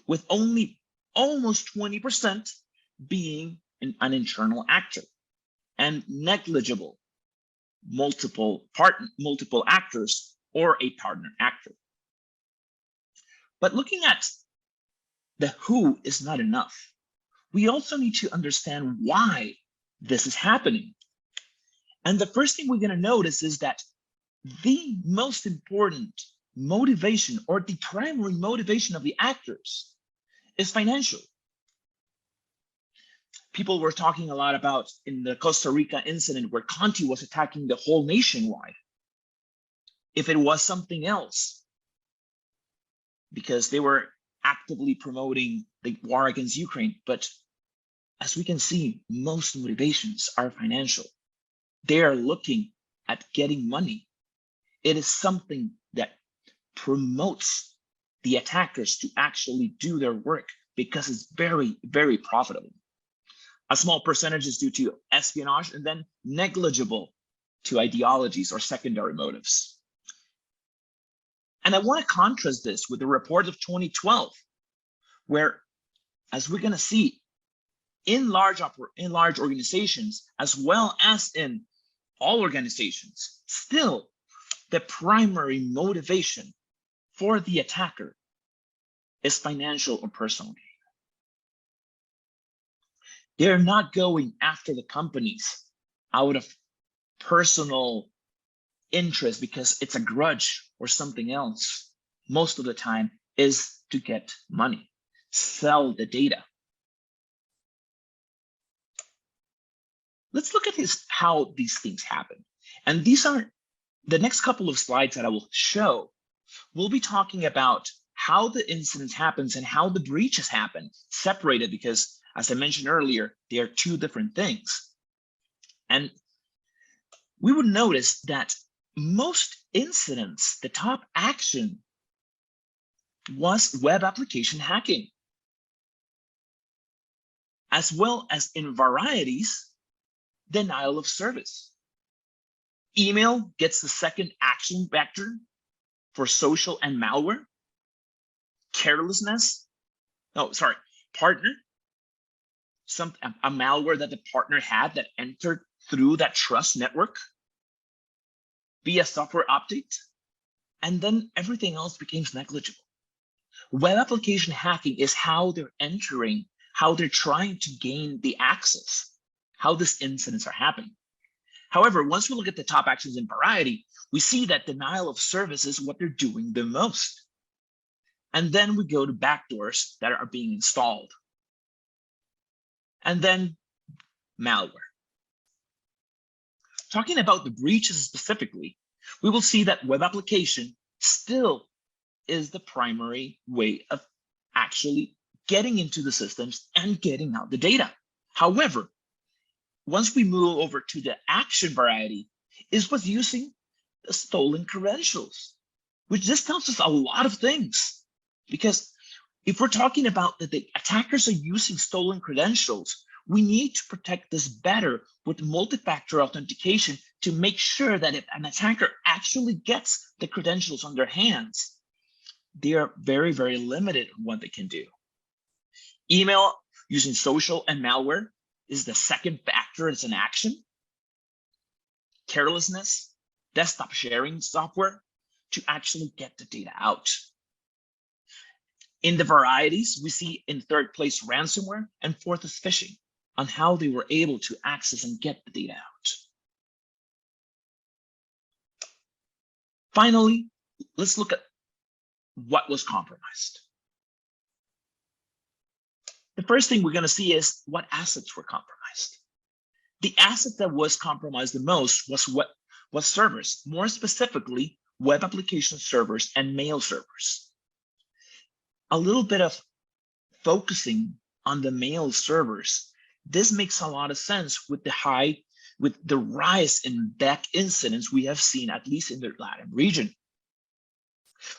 with only almost 20% being an internal actor, and negligible multiple actors or a partner actor. But looking at the who is not enough. We also need to understand why this is happening. And the first thing we're going to notice is that the most important motivation, or the primary motivation of the actors, is financial. People were talking a lot about in the Costa Rica incident where Conti was attacking the whole nationwide. If it was something else, because they were actively promoting the war against Ukraine. But as we can see, most motivations are financial. They are looking at getting money. It is something that promotes the attackers to actually do their work because it's very, very profitable. A small percentage is due to espionage, and then negligible to ideologies or secondary motives. And I want to contrast this with the report of 2012, where, as we're going to see, in large organizations, as well as in all organizations, still the primary motivation for the attacker is financial or personal gain. They're not going after the companies out of personal interest because it's a grudge or something else. Most of the time is to get money, sell the data. Let's look at how these things happen. And these are the next couple of slides that I will show. We'll be talking about how the incident happens and how the breaches happen, separated because, as I mentioned earlier, they are two different things. And we would notice that most incidents, the top action was web application hacking, as well as in varieties, denial of service. Email gets the second action vector for social and malware. Carelessness, partner, a malware that the partner had that entered through that trust network via software update, and then everything else became negligible. Web application hacking is how they're entering, how they're trying to gain the access, how these incidents are happening. However, once we look at the top actions in variety, we see that denial of service is what they're doing the most. And then we go to backdoors that are being installed. And then malware. Talking about the breaches specifically, we will see that web application still is the primary way of actually getting into the systems and getting out the data. However, once we move over to the action variety, is what's using the stolen credentials, which this tells us a lot of things. Because if we're talking about that the attackers are using stolen credentials, we need to protect this better with multi-factor authentication to make sure that if an attacker actually gets the credentials on their hands, they are very, very limited in what they can do. Email using social and malware is the second factor. It's an action. Carelessness, desktop sharing software to actually get the data out. In the varieties, we see in third place ransomware, and fourth is phishing, on how they were able to access and get the data out. Finally, let's look at what was compromised. The first thing we're going to see is what assets were compromised. The asset that was compromised the most was servers, more specifically, web application servers and mail servers. A little bit of focusing on the mail servers. This makes a lot of sense with the rise in BEC incidents we have seen, at least in the Latin region.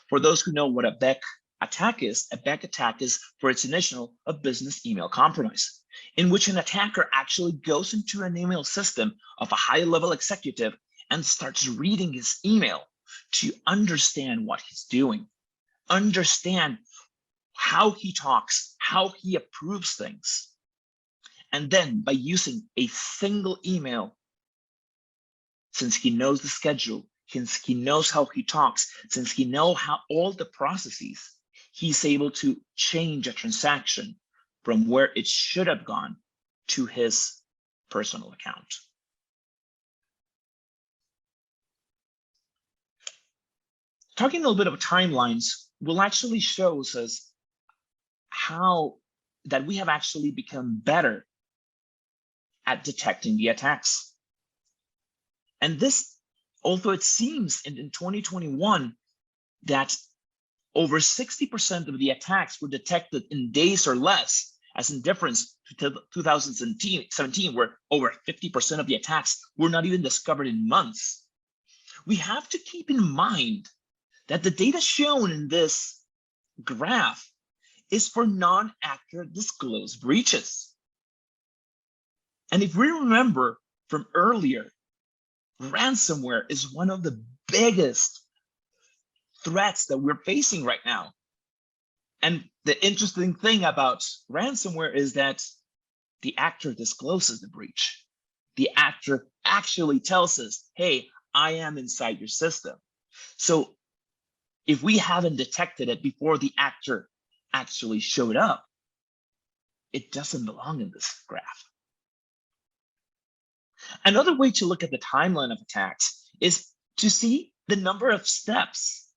For those who know what a BEC attack is, a BEC attack is, for its initial, a business email compromise, in which an attacker actually goes into an email system of a high-level executive and starts reading his email to understand what he's doing, understand how he talks, how he approves things. And then by using a single email, since he knows the schedule, since he knows how he talks, since he knows how all the processes, he's able to change a transaction from where it should have gone to his personal account. Talking a little bit of timelines will actually shows us how that we have actually become better at detecting the attacks. And this, although it seems in 2021 that over 60% of the attacks were detected in days or less, as in difference to 2017, where over 50% of the attacks were not even discovered in months. We have to keep in mind that the data shown in this graph is for non-accurate disclosed breaches. And if we remember from earlier, ransomware is one of the biggest threats that we're facing right now. And the interesting thing about ransomware is that the actor discloses the breach. The actor actually tells us, hey, I am inside your system. So if we haven't detected it before the actor actually showed up, it doesn't belong in this graph. Another way to look at the timeline of attacks is to see the number of steps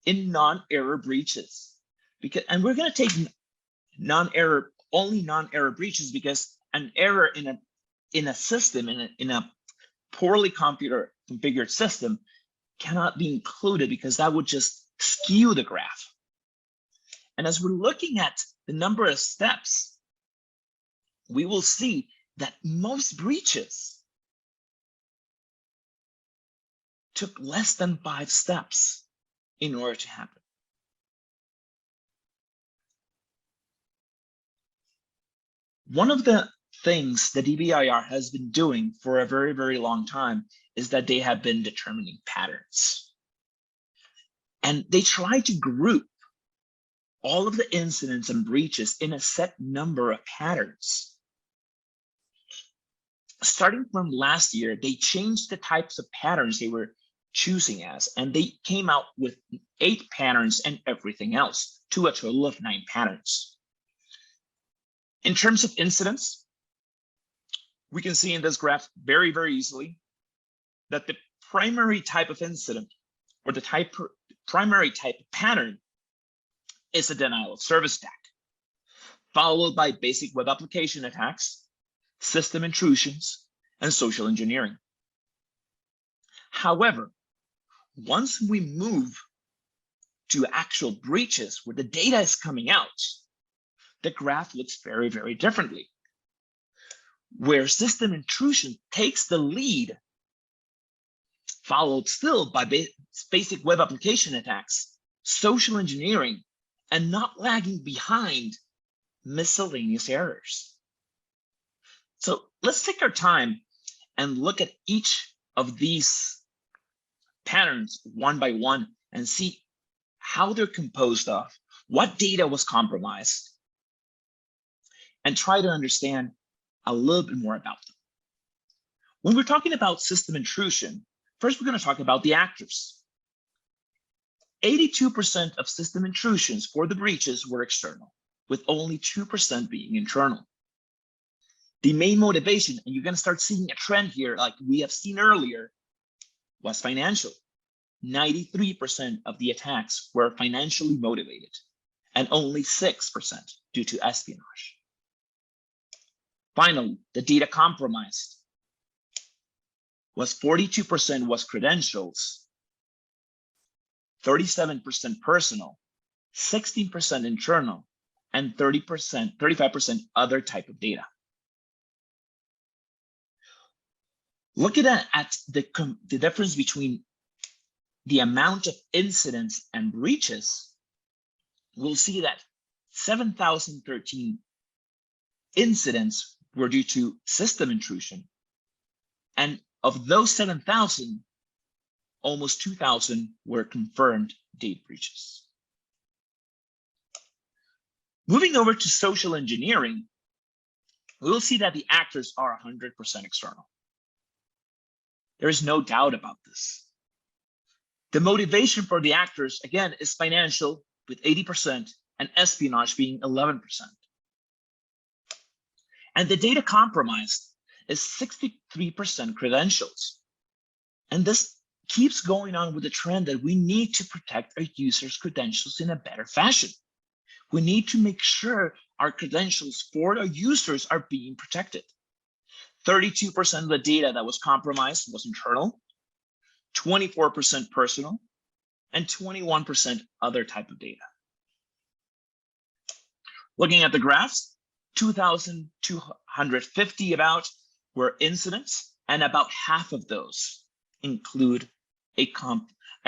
in non-error breaches. And we're going to take only non-error breaches, because an error in a system, in a poorly configured system, cannot be included because that would just skew the graph. And as we're looking at the number of steps, we will see that most breaches took less than 5 steps in order to happen. One of the things the DBIR has been doing for a very, very long time is that they have been determining patterns. And they try to group all of the incidents and breaches in a set number of patterns. Starting from last year, they changed the types of patterns they were choosing as, and they came out with 8 patterns and everything else, to a total of 9 patterns. In terms of incidents, we can see in this graph very, very easily that the primary type of incident, or the primary type of pattern, is a denial of service attack, followed by basic web application attacks, system intrusions, and social engineering. However, once we move to actual breaches where the data is coming out, the graph looks very, very differently. Where system intrusion takes the lead, followed still by basic web application attacks, social engineering, and not lagging behind miscellaneous errors. So let's take our time and look at each of these patterns one by one and see how they're composed of, what data was compromised, and try to understand a little bit more about them. When we're talking about system intrusion, first we're going to talk about the actors. 82% of system intrusions for the breaches were external, with only 2% being internal. The main motivation, and you're going to start seeing a trend here like we have seen earlier, was financial. 93% of the attacks were financially motivated, and only 6% due to espionage. Finally, the data compromised was 42% was credentials, 37% personal, 16% internal, and 35% other type of data. Looking at the difference between the amount of incidents and breaches, we'll see that 7,013 incidents were due to system intrusion. And of those 7,000, almost 2,000 were confirmed data breaches. Moving over to social engineering, we'll see that the actors are 100% external. There is no doubt about this. The motivation for the actors, again, is financial with 80% and espionage being 11%. And the data compromised is 63% credentials. And this keeps going on with the trend that we need to protect our users' credentials in a better fashion. we need to make sure our credentials for our users are being protected. 32% of the data that was compromised was internal, 24% personal, and 21% other type of data. Looking at the graphs, 2,250 about were incidents, and about half of those include a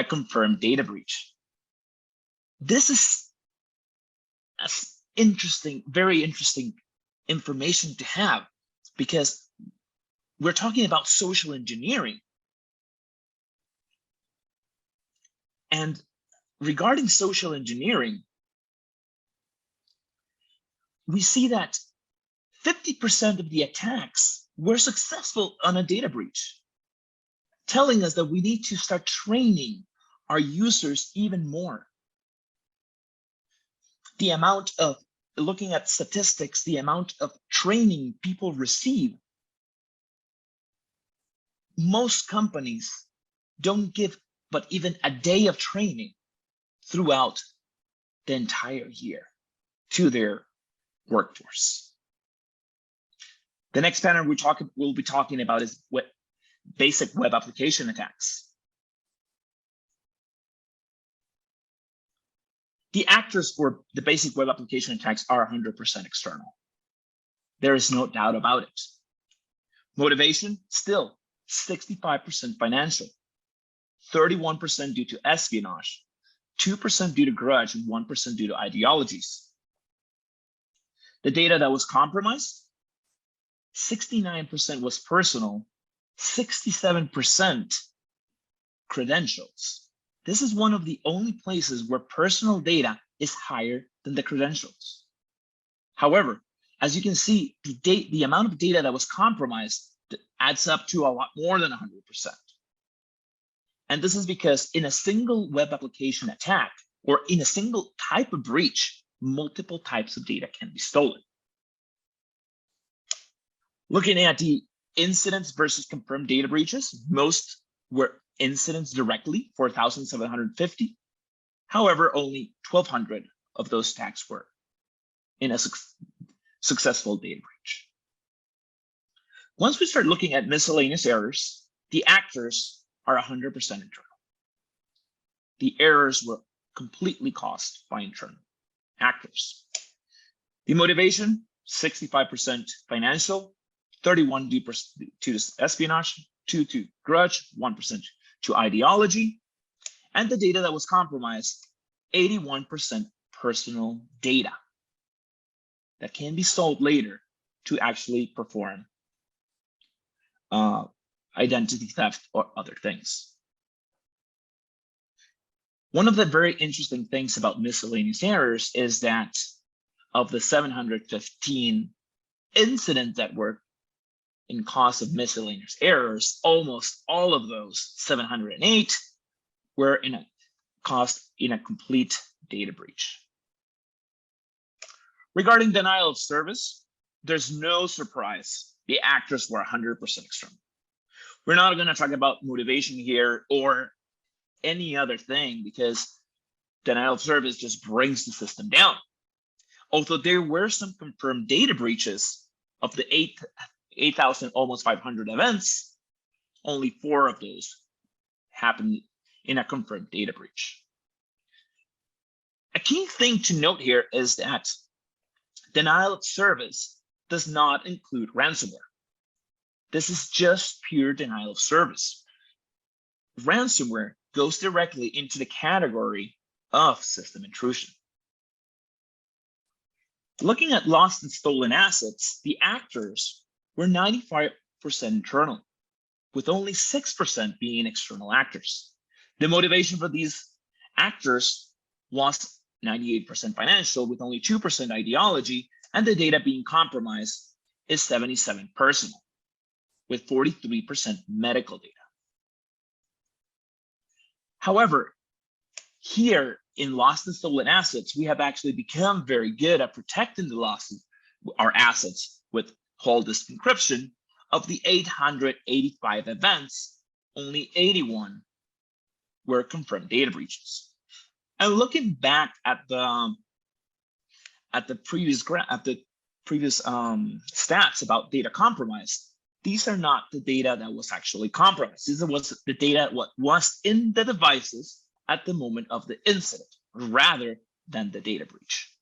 confirmed data breach. This is interesting, very interesting information to have, because we're talking about social engineering. And regarding social engineering, we see that 50% of the attacks were successful on a data breach, telling us that we need to start training our users even more. The amount of, looking at statistics, the amount of training people receive, most companies don't give but even a day of training throughout the entire year to their workforce. The next pattern we'll be talking about is basic web application attacks. The actors for the basic web application attacks are 100% external. There is no doubt about it. Motivation, still 65% financial, 31% due to espionage, 2% due to grudge, and 1% due to ideologies. The data that was compromised, 69% was personal, 67% credentials. This is one of the only places where personal data is higher than the credentials. However, as you can see, the amount of data that was compromised adds up to a lot more than 100%. And this is because in a single web application attack, or in a single type of breach, multiple types of data can be stolen. Looking at the incidents versus confirmed data breaches, most were incidents directly, 4,750. However, only 1,200 of those attacks were in a successful data breach. Once we start looking at miscellaneous errors, the actors are 100% internal. The errors were completely caused by internal actors. The motivation, 65% financial, 31% due to espionage, 2% to grudge, 1% to ideology, and the data that was compromised, 81% personal data that can be sold later to actually perform identity theft or other things. One of the very interesting things about miscellaneous errors is that of the 715 incidents that were in cause of miscellaneous errors, almost all of those 708 were caused in a complete data breach. Regarding denial of service, there's no surprise. The actors were 100% external. We're not going to talk about motivation here or any other thing, because denial of service just brings the system down. Although there were some confirmed data breaches of the 8,000, almost 500 events, only 4 of those happened in a confirmed data breach. A key thing to note here is that denial of service does not include ransomware. This is just pure denial of service. Ransomware goes directly into the category of system intrusion. Looking at lost and stolen assets, the actors were 95% internal, with only 6% being external actors. The motivation for these actors was 98% financial, with only 2% ideology, and the data being compromised is 77% personal, with 43% medical data. However, here in lost and stolen assets, we have actually become very good at protecting the our assets with whole disk encryption. Of the 885 events, only 81 were confirmed data breaches. And looking back at the at the previous stats about data compromise, these are not the data that was actually compromised. This was the data what was in the devices at the moment of the incident, rather than the data breach.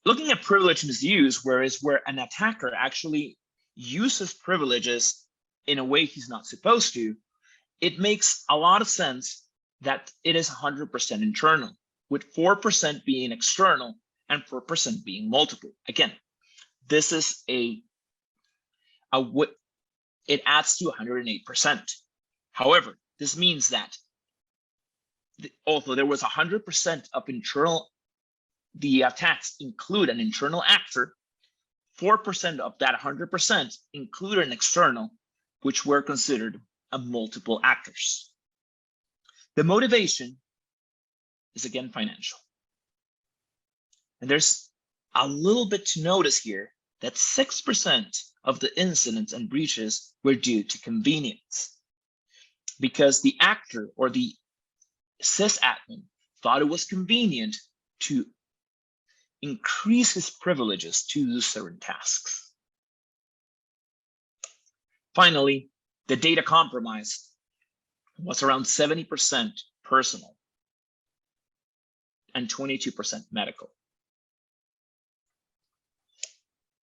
Looking at privilege misuse, where an attacker actually uses privileges in a way he's not supposed to, it makes a lot of sense that it is 100% internal, with 4% being external and 4% being multiple. Again, this is it adds to 108%. However, this means that although there was 100% of internal, the attacks include an internal actor, 4% of that 100% include an external, which were considered a multiple actors. The motivation is again financial. And there's a little bit to notice here that 6% of the incidents and breaches were due to convenience, because the actor or the sysadmin thought it was convenient to increase his privileges to do certain tasks. Finally, the data compromised was around 70% personal and 22% medical.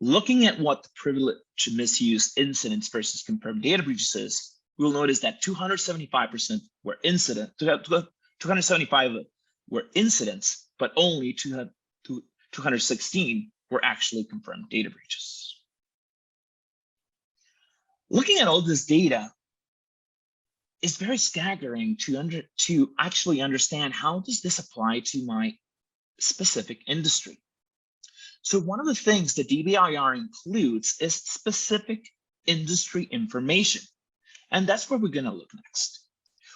Looking at what the privilege misuse incidents versus confirmed data breaches is, we'll notice that 275% were 275 were incidents, but only 216 were actually confirmed data breaches. Looking at all this data is very staggering to actually understand how does this apply to my specific industry. So one of the things that DBIR includes is specific industry information. And that's where we're going to look next.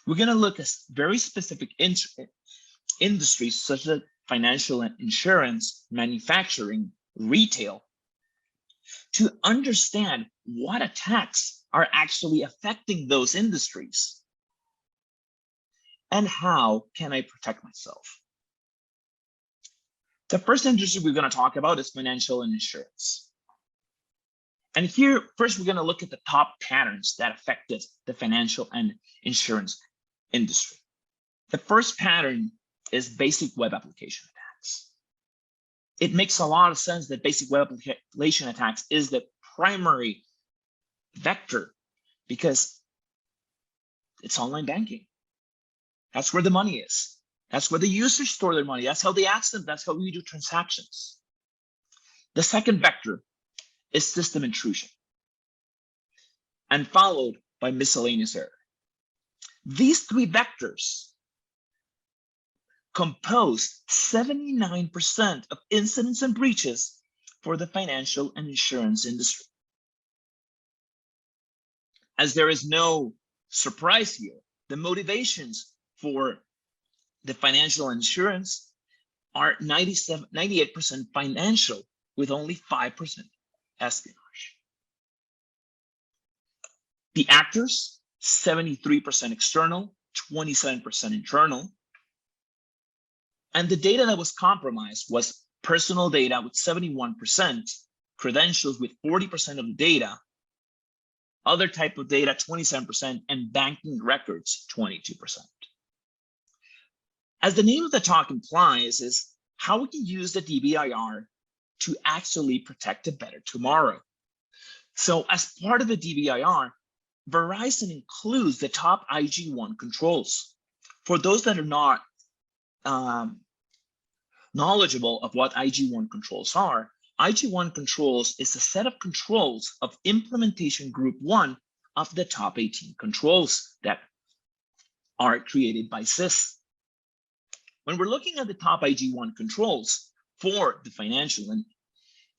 We're going to look at very specific industries such as financial and insurance, manufacturing, retail, to understand what attacks are actually affecting those industries and how can I protect myself. The first industry we're going to talk about is financial and insurance. And here, first, we're going to look at the top patterns that affected the financial and insurance industry. The first pattern is basic web application attacks. It makes a lot of sense that basic web application attacks is the primary vector because it's online banking. That's where the money is. That's where the users store their money. That's how they ask them. That's how we do transactions. The second vector is system intrusion, and followed by miscellaneous error. These three vectors compose 79% of incidents and breaches for the financial and insurance industry. As there is no surprise here, the motivations for the financial insurance are 98% financial with only 5% espionage. The actors, 73% external, 27% internal. And the data that was compromised was personal data with 71%, credentials with 40% of the data, other type of data, 27%, and banking records, 22%. As the name of the talk implies, is how we can use the DBIR to actually protect a better tomorrow. So as part of the DBIR, Verizon includes the top IG1 controls. For those that are not knowledgeable of what IG1 controls are, IG1 controls is a set of controls of implementation group 1 of the top 18 controls that are created by SIS. When we're looking at the top IG1 controls for the financial and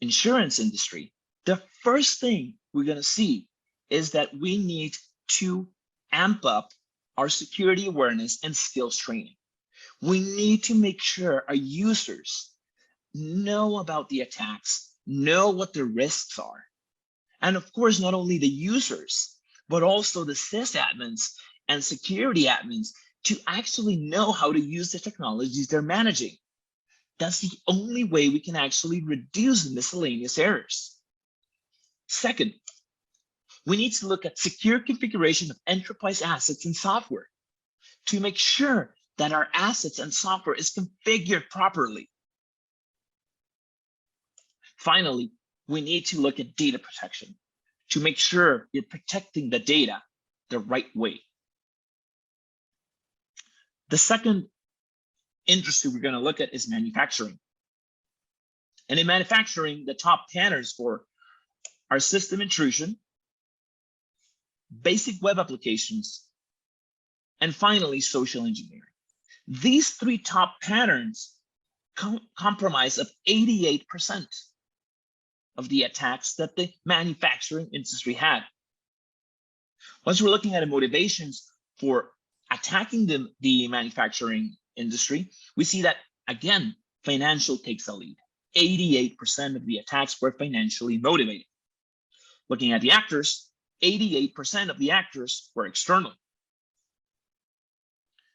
insurance industry, the first thing we're going to see is that we need to amp up our security awareness and skills training. We need to make sure our users know about the attacks, know what the risks are. And of course, not only the users, but also the sysadmins and security admins to actually know how to use the technologies they're managing. That's the only way we can actually reduce miscellaneous errors. Second, we need to look at secure configuration of enterprise assets and software to make sure that our assets and software is configured properly. Finally, we need to look at data protection to make sure you're protecting the data the right way. The second industry we're going to look at is manufacturing. And in manufacturing, the top banners for our system intrusion, basic web applications, and finally, social engineering. These three top patterns comprise of 88% of the attacks that the manufacturing industry had. Once we're looking at the motivations for attacking the manufacturing industry, we see that, again, financial takes a lead. 88% of the attacks were financially motivated. Looking at the actors, 88% of the actors were external.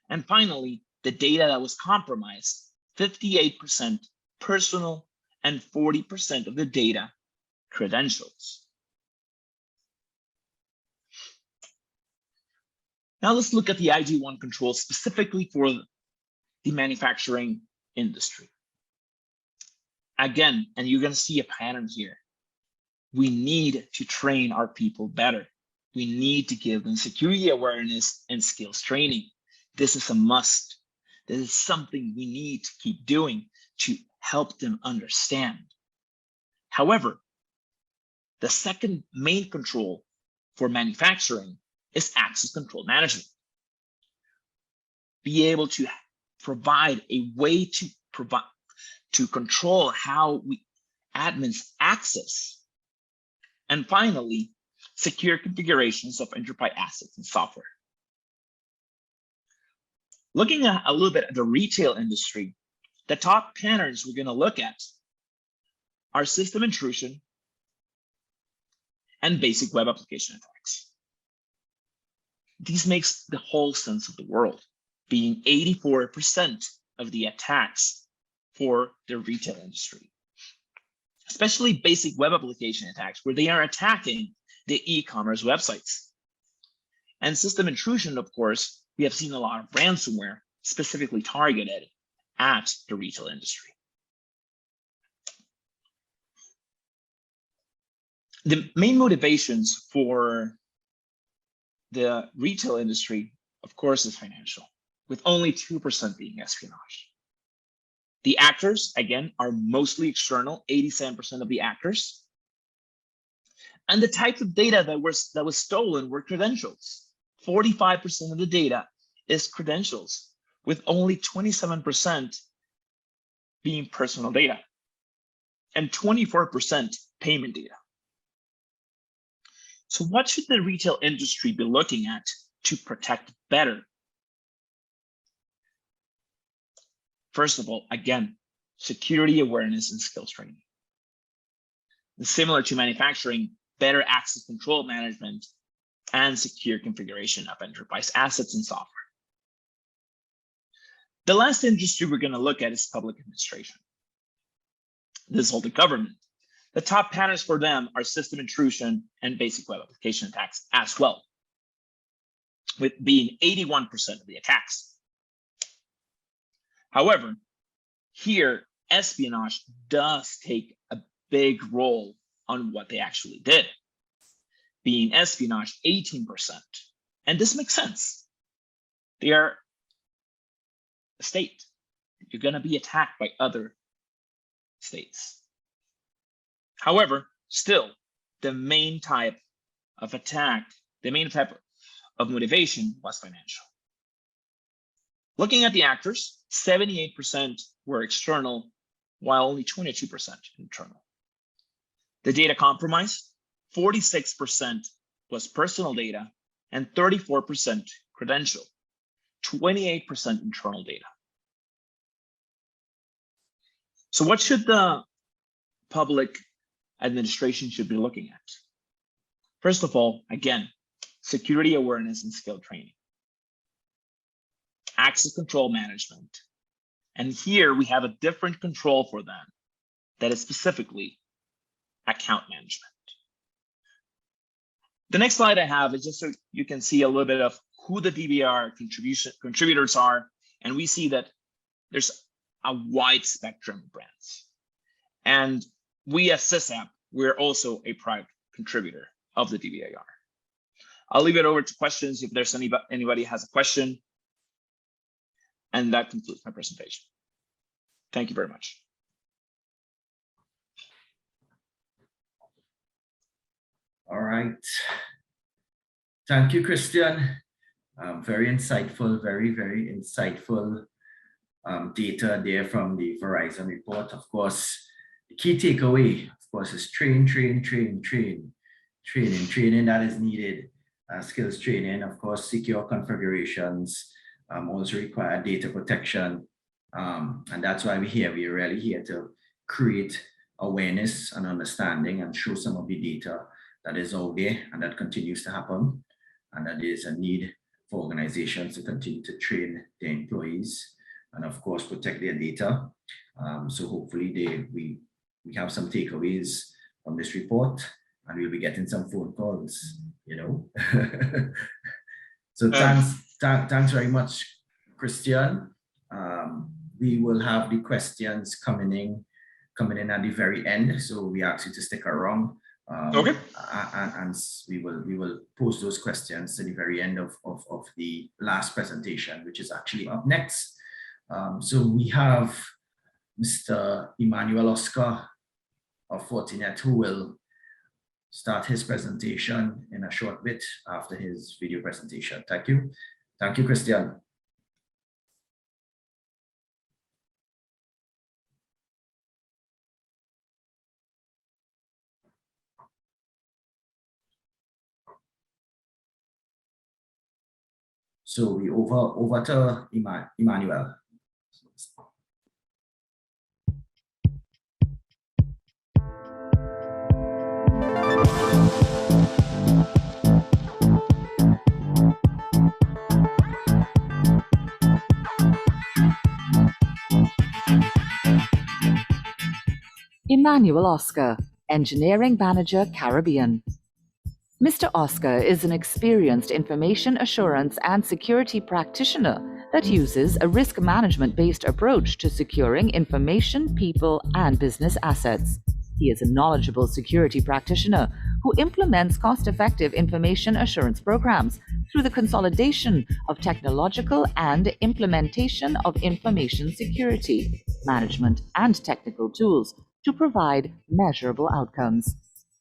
And finally, the data that was compromised, 58% personal and 40% of the data credentials. Now let's look at the IG1 control specifically for the manufacturing industry. Again, and you're going to see a pattern here. We need to train our people better. We need to give them security awareness and skills training. This is a must. This is something we need to keep doing to help them understand. However, the second main control for manufacturing is access control management. Be able to provide a way to control how admins access. And finally, secure configurations of enterprise assets and software. Looking at a little bit at the retail industry, the top patterns we're going to look at are system intrusion and basic web application attacks. These makes the whole sense of the world, being 84% of the attacks for the retail industry, especially basic web application attacks, where they are attacking the e-commerce websites. And system intrusion, of course, we have seen a lot of ransomware specifically targeted at the retail industry. The main motivations for the retail industry, of course, is financial, with only 2% being espionage. The actors, again, are mostly external, 87% of the actors. And the types of data that was stolen were credentials. 45% of the data is credentials, with only 27% being personal data and 24% payment data. So what should the retail industry be looking at to protect better? First of all, again, security awareness and skills training. And similar to manufacturing, better access control management and secure configuration of enterprise assets and software. The last industry we're going to look at is public administration. This is all the government. The top patterns for them are system intrusion and basic web application attacks as well, with being 81% of the attacks. However, here, espionage does take a big role on what they actually did, being espionage 18%. And this makes sense. They are a state. You're going to be attacked by other states. However, still, the main type of attack, the main type of motivation was financial. Looking at the actors, 78% were external, while only 22% internal. The data compromised, 46% was personal data and 34% credential, 28% internal data. So what should the public administration should be looking at? First of all, again, security awareness and skill training, access control management, And here we have a different control for them that is specifically account management. The next slide I have is just so you can see a little bit of who the DBR contributors are. And we see that there's a wide spectrum of brands. And we as SiSAP, we're also a proud contributor of the DBAR. I'll leave it over to questions if there's anybody has a question. And that concludes my presentation. Thank you very much. All right. Thank you, Christian. Very insightful, very, very insightful data there from the Verizon report. Of course, the key takeaway, of course, is training that is needed, skills training, of course, secure configurations, also require data protection. And that's why we're here. We're really here to create awareness and understanding and show some of the data that is out there and that continues to happen. And that is a need for organizations to continue to train their employees and of course protect their data. So hopefully we have some takeaways from this report and we'll be getting some phone calls, you know. So thanks very much, Christian. We will have the questions coming in at the very end. So we ask you to stick around. Okay. And we will pose those questions to the very end of the last presentation, which is actually up next. So we have Mr. Emmanuel Oscar of Fortinet, who will start his presentation in a short bit after his video presentation. Thank you. Thank you, Christian. So we over to Emmanuel. Emmanuel Oscar, Engineering Manager, Caribbean. Mr. Oscar is an experienced information assurance and security practitioner that uses a risk management-based approach to securing information, people, and business assets. He is a knowledgeable security practitioner who implements cost-effective information assurance programs through the consolidation of technological and implementation of information security, management, and technical tools to provide measurable outcomes.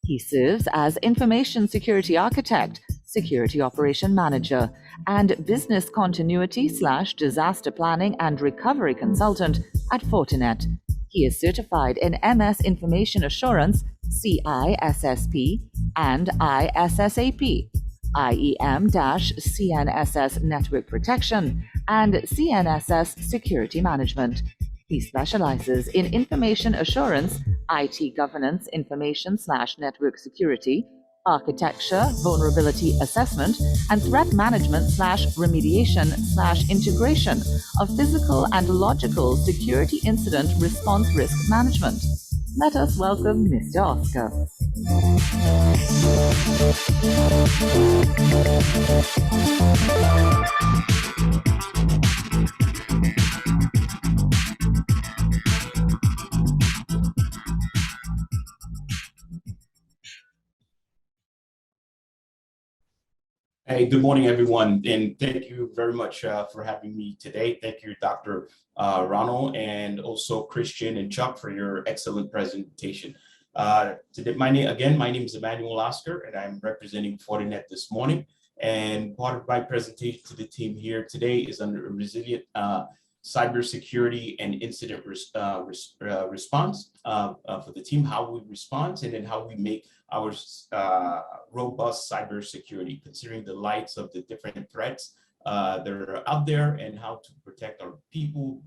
He serves as Information Security Architect, Security Operation Manager, and Business Continuity/Disaster Planning and Recovery Consultant at Fortinet. He is certified in MS Information Assurance, CISSP, and ISSAP, IEM-CNSS Network Protection, and CNSS Security Management. He specializes in information assurance, IT governance, information/network security, architecture, vulnerability assessment, and threat management/remediation/integration of physical and logical security incident response risk management. Let us welcome Mr. Oscar. Hey, good morning, everyone, and thank you very much for having me today. Thank you, Dr. Ronald, and also Christian and Chuck for your excellent presentation. Today, my name is Emmanuel Oscar, and I'm representing Fortinet this morning. And part of my presentation to the team here today is under a resilient cybersecurity and incident response for the team, how we respond, and then how we make our robust cybersecurity, considering the lights of the different threats that are out there, and how to protect our people,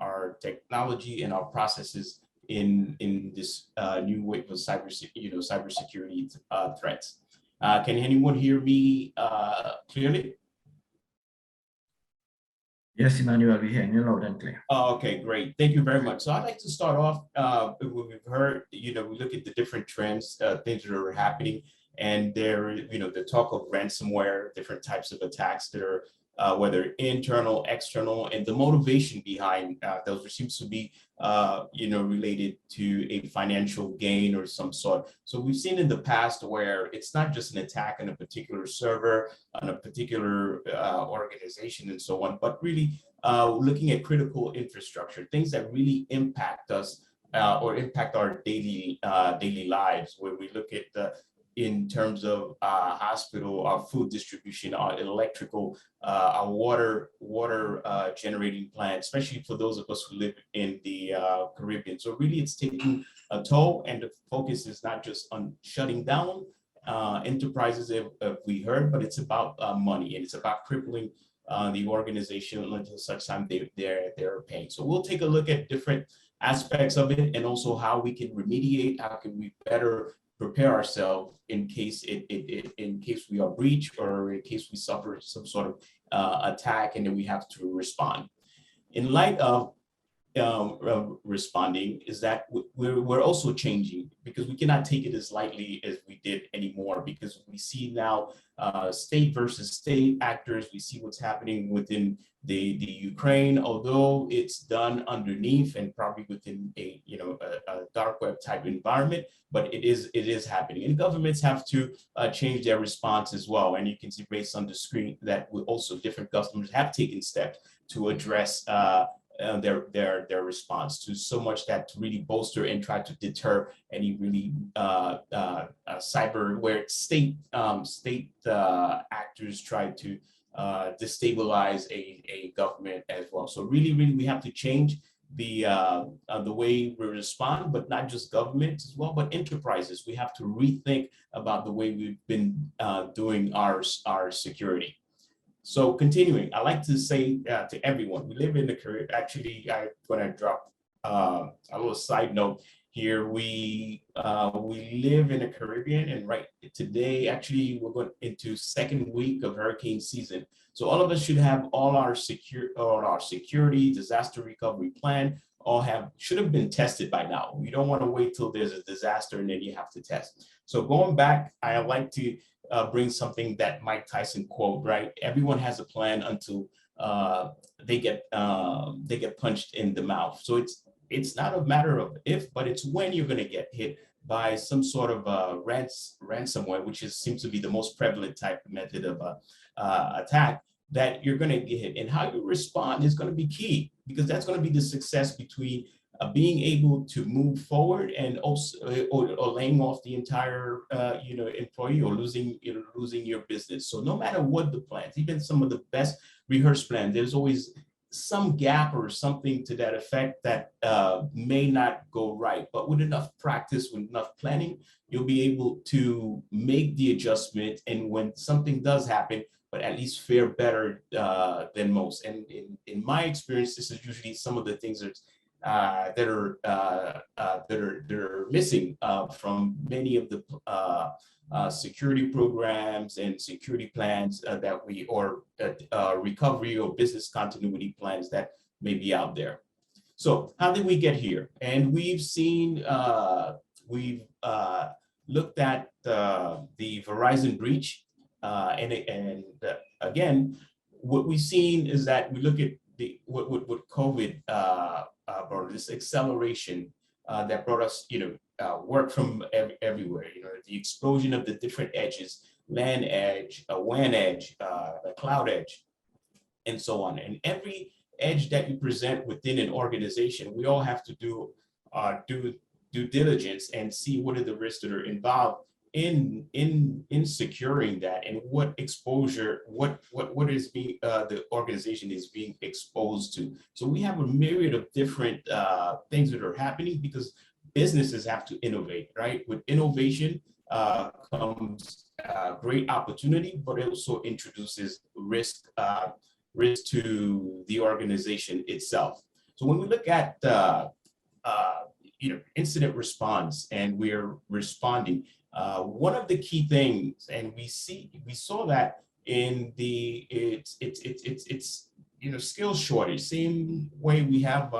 our technology, and our processes in this new wave of cybersecurity threats. Can anyone hear me clearly? Yes, Emmanuel, we're hearing you loud and clear. Oh, okay, great. Thank you very much. So I'd like to start off, we've heard, we look at the different trends, things that are happening, and there, the talk of ransomware, different types of attacks that are, whether internal, external, and the motivation behind those seems to be, related to a financial gain or some sort. So we've seen in the past where it's not just an attack on a particular server, on a particular organization and so on, but really looking at critical infrastructure, things that really impact us or impact our daily lives, where we look at in terms of hospital, our food distribution, our electrical, our water generating plants, especially for those of us who live in the Caribbean. So really it's taking a toll, and the focus is not just on shutting down enterprises, if we heard, but it's about money, and it's about crippling the organization until such time they're paying. So we'll take a look at different aspects of it, and also how we can remediate, how can we better prepare ourselves in case we are breached, or in case we suffer some sort of attack and then we have to respond. In light of responding, is that we're also changing, because we cannot take it as lightly as we did anymore, because we see now state versus state actors. We see what's happening within the Ukraine, although it's done underneath and probably within a dark web type environment, but it is happening, and governments have to change their response as well. And you can see based on the screen that also different customers have taken steps to address their response, to so much that to really bolster and try to deter any really cyber, where state actors try to destabilize a government as well. So really we have to change the way we respond, but not just governments as well, but enterprises. We have to rethink about the way we've been doing our security. So continuing, I like to say to everyone, we live in the Caribbean. Actually, when I drop a little side note here, we live in the Caribbean, and right today, actually, we're going into second week of hurricane season. So all of us should have all our security, disaster recovery plan, should have been tested by now. We don't want to wait till there's a disaster and then you have to test. So going back, I like to bring something that Mike Tyson quote, right? Everyone has a plan until they get punched in the mouth. So it's not a matter of if, but it's when you're going to get hit by some sort of ransomware, which seems to be the most prevalent type of method of attack, that you're going to get hit. And how you respond is going to be key, because that's going to be the success between being able to move forward and also or laying off the entire employee, or losing your business. So no matter what the plans, even some of the best rehearsed plans, there's always some gap or something to that effect that may not go right. But with enough practice, with enough planning, you'll be able to make the adjustment, and when something does happen, but at least fare better than most. And in my experience, this is usually some of the things that are missing from many of the security programs and security plans recovery or business continuity plans that may be out there. So how did we get here? And we've seen, we've looked at the Verizon breach, and again, what we've seen is that we look at what COVID brought, this acceleration that brought us, work from everywhere. The explosion of the different edges, LAN edge, a WAN edge, a cloud edge, and so on. And every edge that you present within an organization, we all have to do due diligence and see what are the risks that are involved in securing that, and what exposure, what is being the organization is being exposed to. So we have a myriad of different things that are happening, because businesses have to innovate, right? With innovation comes great opportunity, but it also introduces risk to the organization itself. So when we look at incident response, and we're responding, one of the key things, and we saw that in the skills shortage, same way we have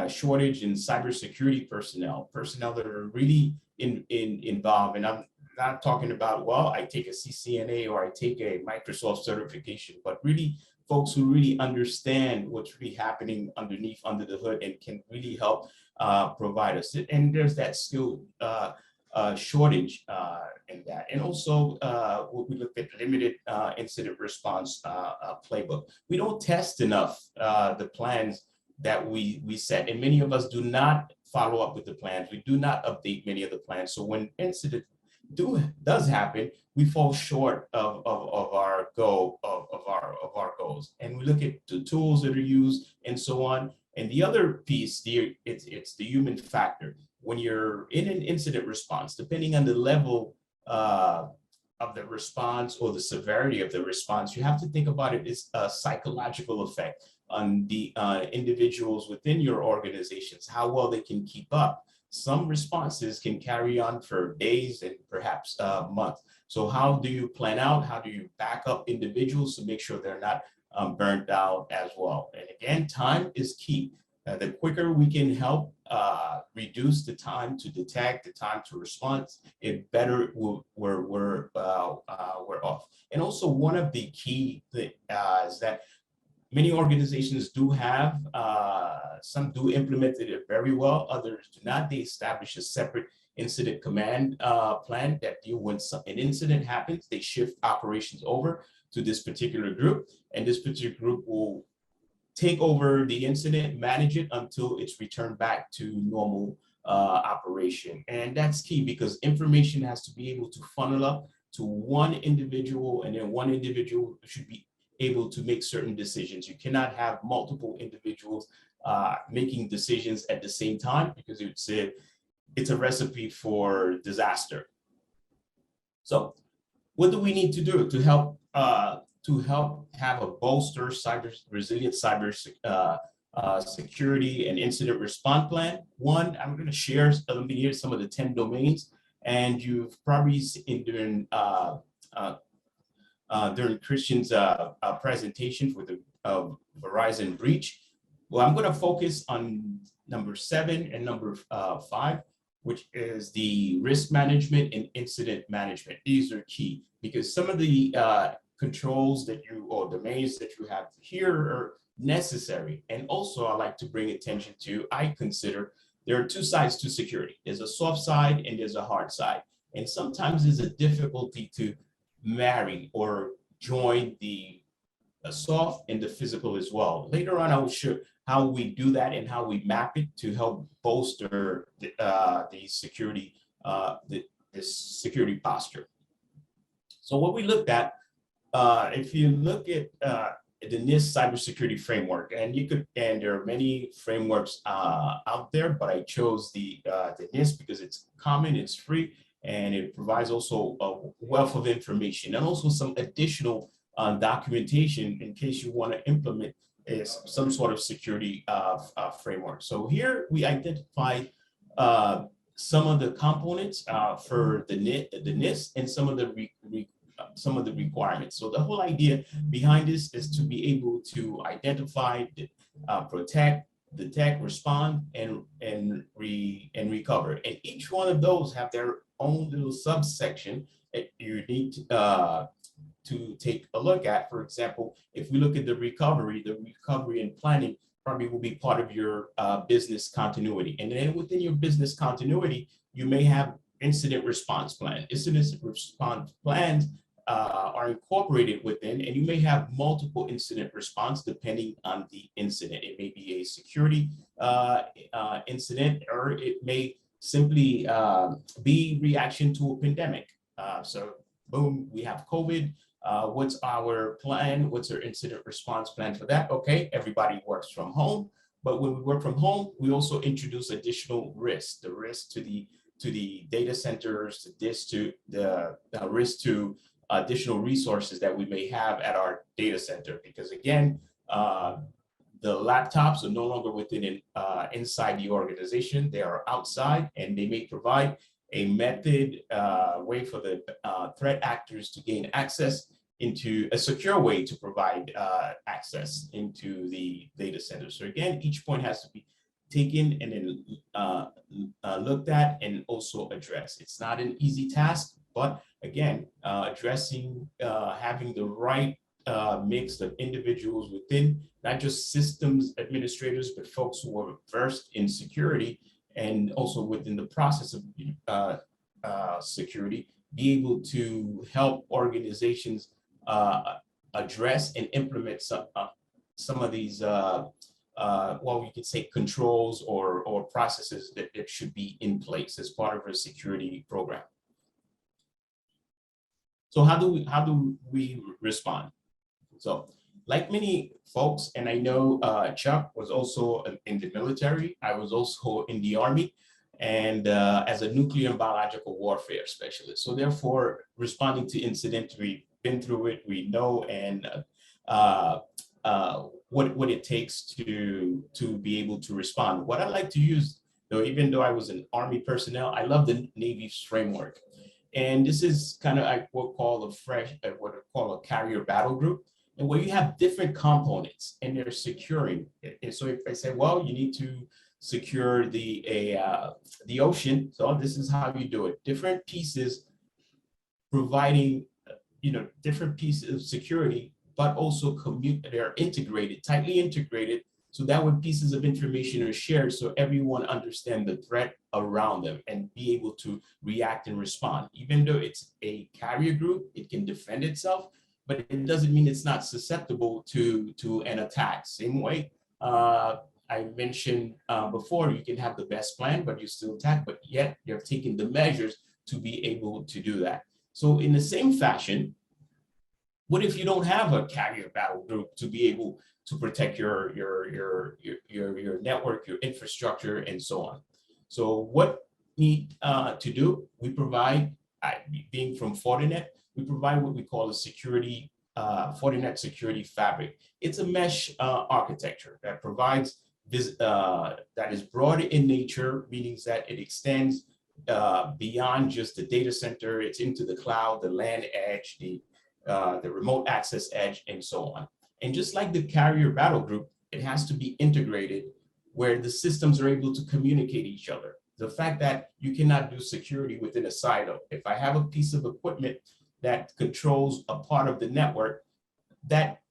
shortage in cybersecurity personnel that are really involved. And I'm not talking about, well, I take a CCNA or I take a Microsoft certification, but really folks who really understand what's really happening under the hood and can really help provide us. And there's that skill shortage in that. And also we look at limited incident response playbook. We don't test enough the plans that we set, and many of us do not follow up with the plans. We do not update many of the plans. So when incident does happen, we fall short of our goal of our goals. And we look at the tools that are used and so on. And the other piece, it's the human factor. When you're in an incident response, depending on the level of the response or the severity of the response, you have to think about it as a psychological effect on the individuals within your organizations, how well they can keep up. Some responses can carry on for days and perhaps months. So how do you plan out? How do you back up individuals to make sure they're not burnt out as well? And again, time is key. The quicker we can help reduce the time to detect, the time to respond, it better we're off. And also one of the key is that many organizations do have, some do implement it very well, others do not. They establish a separate incident command plan that deal when an incident happens, they shift operations over to this particular group, and this particular group will take over the incident, manage it until it's returned back to normal operation. And that's key because information has to be able to funnel up to one individual, and then one individual should be able to make certain decisions. You cannot have multiple individuals making decisions at the same time because it's a recipe for disaster. So what do we need to do to help have a bolster resilient cyber security and incident response plan? One, I'm going to share some of the 10 domains, and you've probably seen during Christian's presentation for the Verizon breach. Well, I'm going to focus on number 7 and number 5, which is the risk management and incident management. These are key because some of the controls or domains that you have here are necessary. And also I like to bring attention to, I consider there are 2 sides to security. There's a soft side and there's a hard side. And sometimes there's a difficulty to marry or join the soft and the physical as well. Later on, I will show how we do that and how we map it to help bolster the security, this security posture. So what we looked at, if you look at the NIST cybersecurity framework, and there are many frameworks out there, but I chose the NIST because it's common, it's free, and it provides also a wealth of information and also some additional documentation in case you want to implement some sort of security framework. So here we identified some of the components for the NIST and some of the requirements. So the whole idea behind this is to be able to identify, protect, detect, respond, and recover. And each one of those have their own little subsection that you need to take a look at. For example, if we look at the recovery and planning probably will be part of your business continuity. And then within your business continuity, you may have incident response plan. Incident response plans are incorporated within, and you may have multiple incident response depending on the incident. It may be a security incident, or it may simply be reaction to a pandemic. So boom, we have COVID. What's our plan? What's our incident response plan for that? Okay, everybody works from home, but when we work from home, we also introduce additional risks. The risk to the data centers, the risk to additional resources that we may have at our data center, because again, the laptops are no longer within inside the organization. They are outside, and they may provide a method way for the threat actors to gain access into a secure way to provide access into the data center. So again, each point has to be taken and then looked at and also addressed. It's not an easy task, but again, addressing, having the right mix of individuals within, not just systems administrators, but folks who are versed in security and also within the process of security, be able to help organizations address and implement some of these, well, we could say controls or processes that should be in place as part of a security program. So how do we respond? So like many folks, and I know Chuck was also in the military, I was also in the Army, and as a nuclear and biological warfare specialist. So therefore, responding to incidents, we've been through it, we know, and what it takes to be able to respond. What I like to use, though, even though I was an Army personnel, I love the Navy's framework. And this is kind of like what I call a carrier battle group, and where you have different components and they're securing it. And so if I say, well, you need to secure the ocean, so this is how you do it. Different pieces providing, different pieces of security, but also they're integrated, tightly integrated, so that when pieces of information are shared, so everyone understands the threat around them and be able to react and respond. Even though it's a carrier group, it can defend itself, but it doesn't mean it's not susceptible to an attack. Same way I mentioned before, you can have the best plan, but you still attack, but yet you're taking the measures to be able to do that. So in the same fashion, what if you don't have a carrier battle group to be able to protect your network, your infrastructure, and so on? So what we need to do, we provide, being from Fortinet, we provide what we call a security, Fortinet security fabric. It's a mesh architecture that provides this, that is broad in nature, meaning that it extends beyond just the data center. It's into the cloud, the LAN edge, the remote access edge, and so on. And just like the carrier battle group, it has to be integrated where the systems are able to communicate each other. The fact that you cannot do security within a silo. If I have a piece of equipment that controls a part of the network, that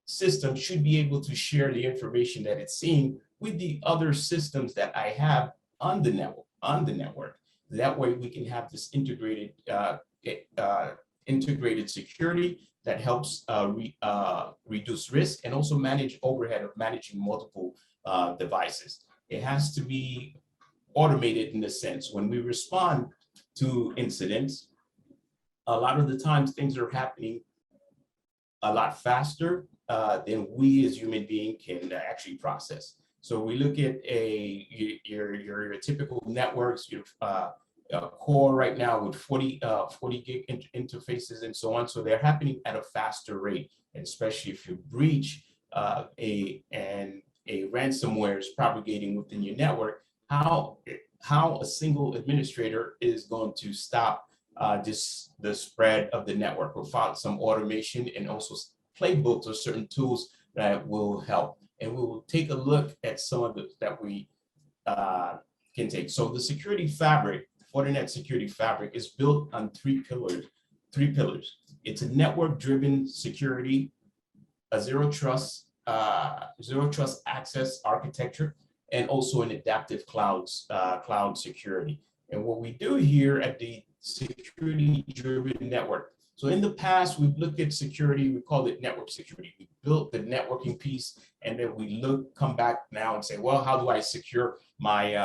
system should be able to share the information that it's seeing with the other systems that I have on the network. That way we can have this integrated integrated security that helps reduce risk and also manage overhead of managing multiple devices. It has to be automated in the sense when we respond to incidents, a lot of the times things are happening a lot faster than we as human beings can actually process. So we look at your typical networks, your core right now with 40 gig interfaces and so on. So they're happening at a faster rate, and especially if you breach a ransomware is propagating within your network, how a single administrator is going to stop the spread of the network without some automation and also playbooks or certain tools that will help. And we will take a look at some of the that we can take. So the security fabric, Fortinet security fabric, is built on three pillars. It's a network-driven security, a zero trust access architecture, and also an adaptive cloud security. And what we do here at the security-driven network. So in the past, we've looked at security, we called it network security. We built the networking piece, and then we come back now and say, well, how do I secure my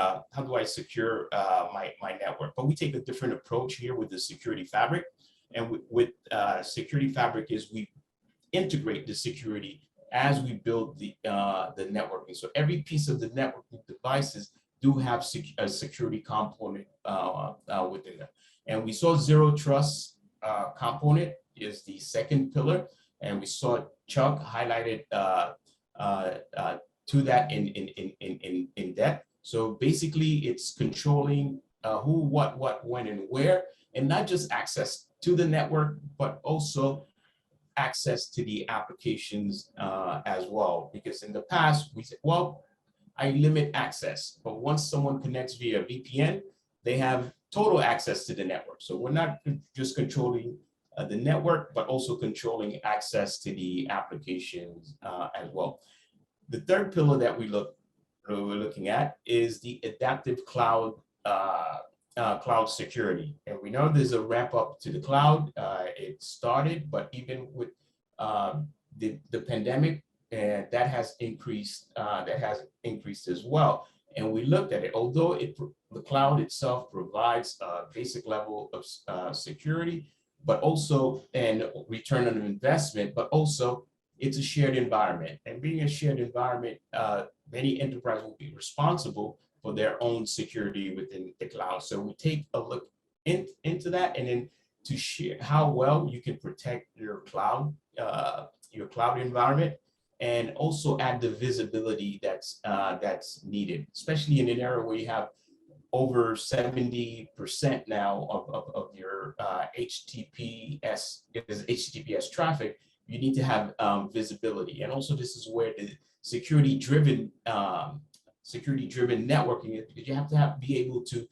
my network? But we take a different approach here with the security fabric. And with security fabric is we integrate the security as we build the networking. So every piece of the networking devices do have a security component within them. And we saw zero trust component is the second pillar, and we saw Chuck highlighted to that in depth. So basically, it's controlling who, what, when, and where, and not just access to the network, but also access to the applications as well. Because in the past, we said, well, I limit access, but once someone connects via VPN, they have total access to the network. So we're not just controlling the network, but also controlling access to the applications as well. The third pillar that we're looking at is the adaptive cloud cloud security. And we know there's a ramp up to the cloud. It started, but even with the pandemic, and that has increased as well. And we looked at it, although the cloud itself provides a basic level of security, but also and return on investment, but also it's a shared environment. And being a shared environment, many enterprises will be responsible for their own security within the cloud. So we take a look into that, and then to share how well you can protect your cloud environment, and also add the visibility that's needed, especially in an era where you have over 70% now of your HTTPS traffic. You need to have visibility, and also this is where the security-driven networking is, because you have to be able to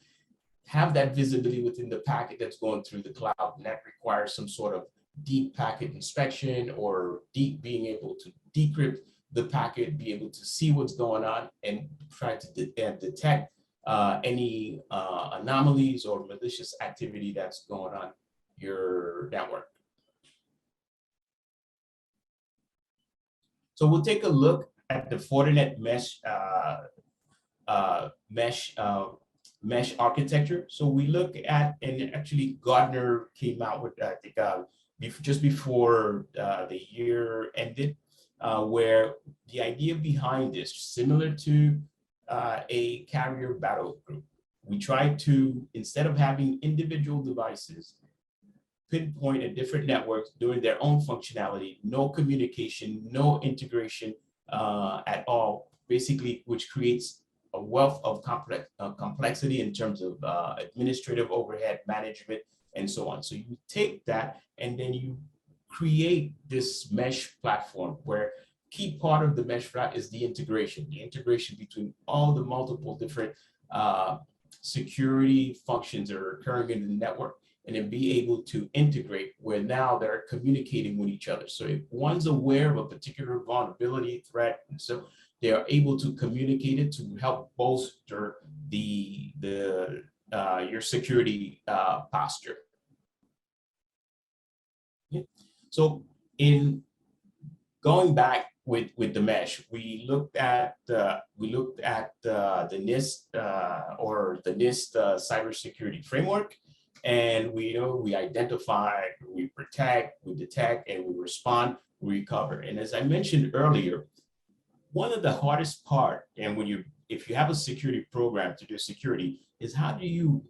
have that visibility within the packet that's going through the cloud, and that requires some sort of deep packet inspection, or being able to decrypt the packet, be able to see what's going on, and try to detect any anomalies or malicious activity that's going on your network. So we'll take a look at the Fortinet mesh architecture. So we look at, and actually Gartner came out with, I think, just before the year ended, where the idea behind this, similar to a carrier battle group, we try to, instead of having individual devices, pinpoint at different networks doing their own functionality, no communication, no integration at all, basically, which creates a wealth of complexity in terms of administrative overhead, management, and so on. So you take that and then you create this mesh platform, where key part of the mesh platform is the integration between all the multiple different security functions that are occurring in the network, and then be able to integrate where now they're communicating with each other. So if one's aware of a particular vulnerability, threat, and so they are able to communicate it to help bolster your security posture. Okay. So in going back with the mesh, we looked at the NIST or the NIST cybersecurity framework, and we identify, we protect, we detect, and we respond, we recover. And as I mentioned earlier, one of the hardest part, and if you have a security program to do security, is how do you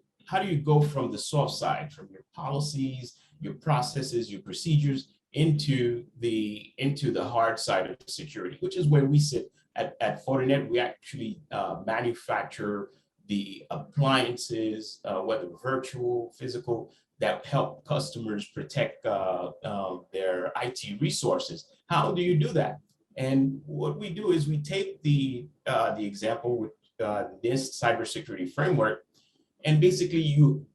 go from the soft side, from your policies, your processes, your procedures, into the hard side of security, which is where we sit at Fortinet. We actually manufacture the appliances, whether virtual, physical, that help customers protect their IT resources. How do you do that? And what we do is we take the example with NIST cybersecurity framework, and basically you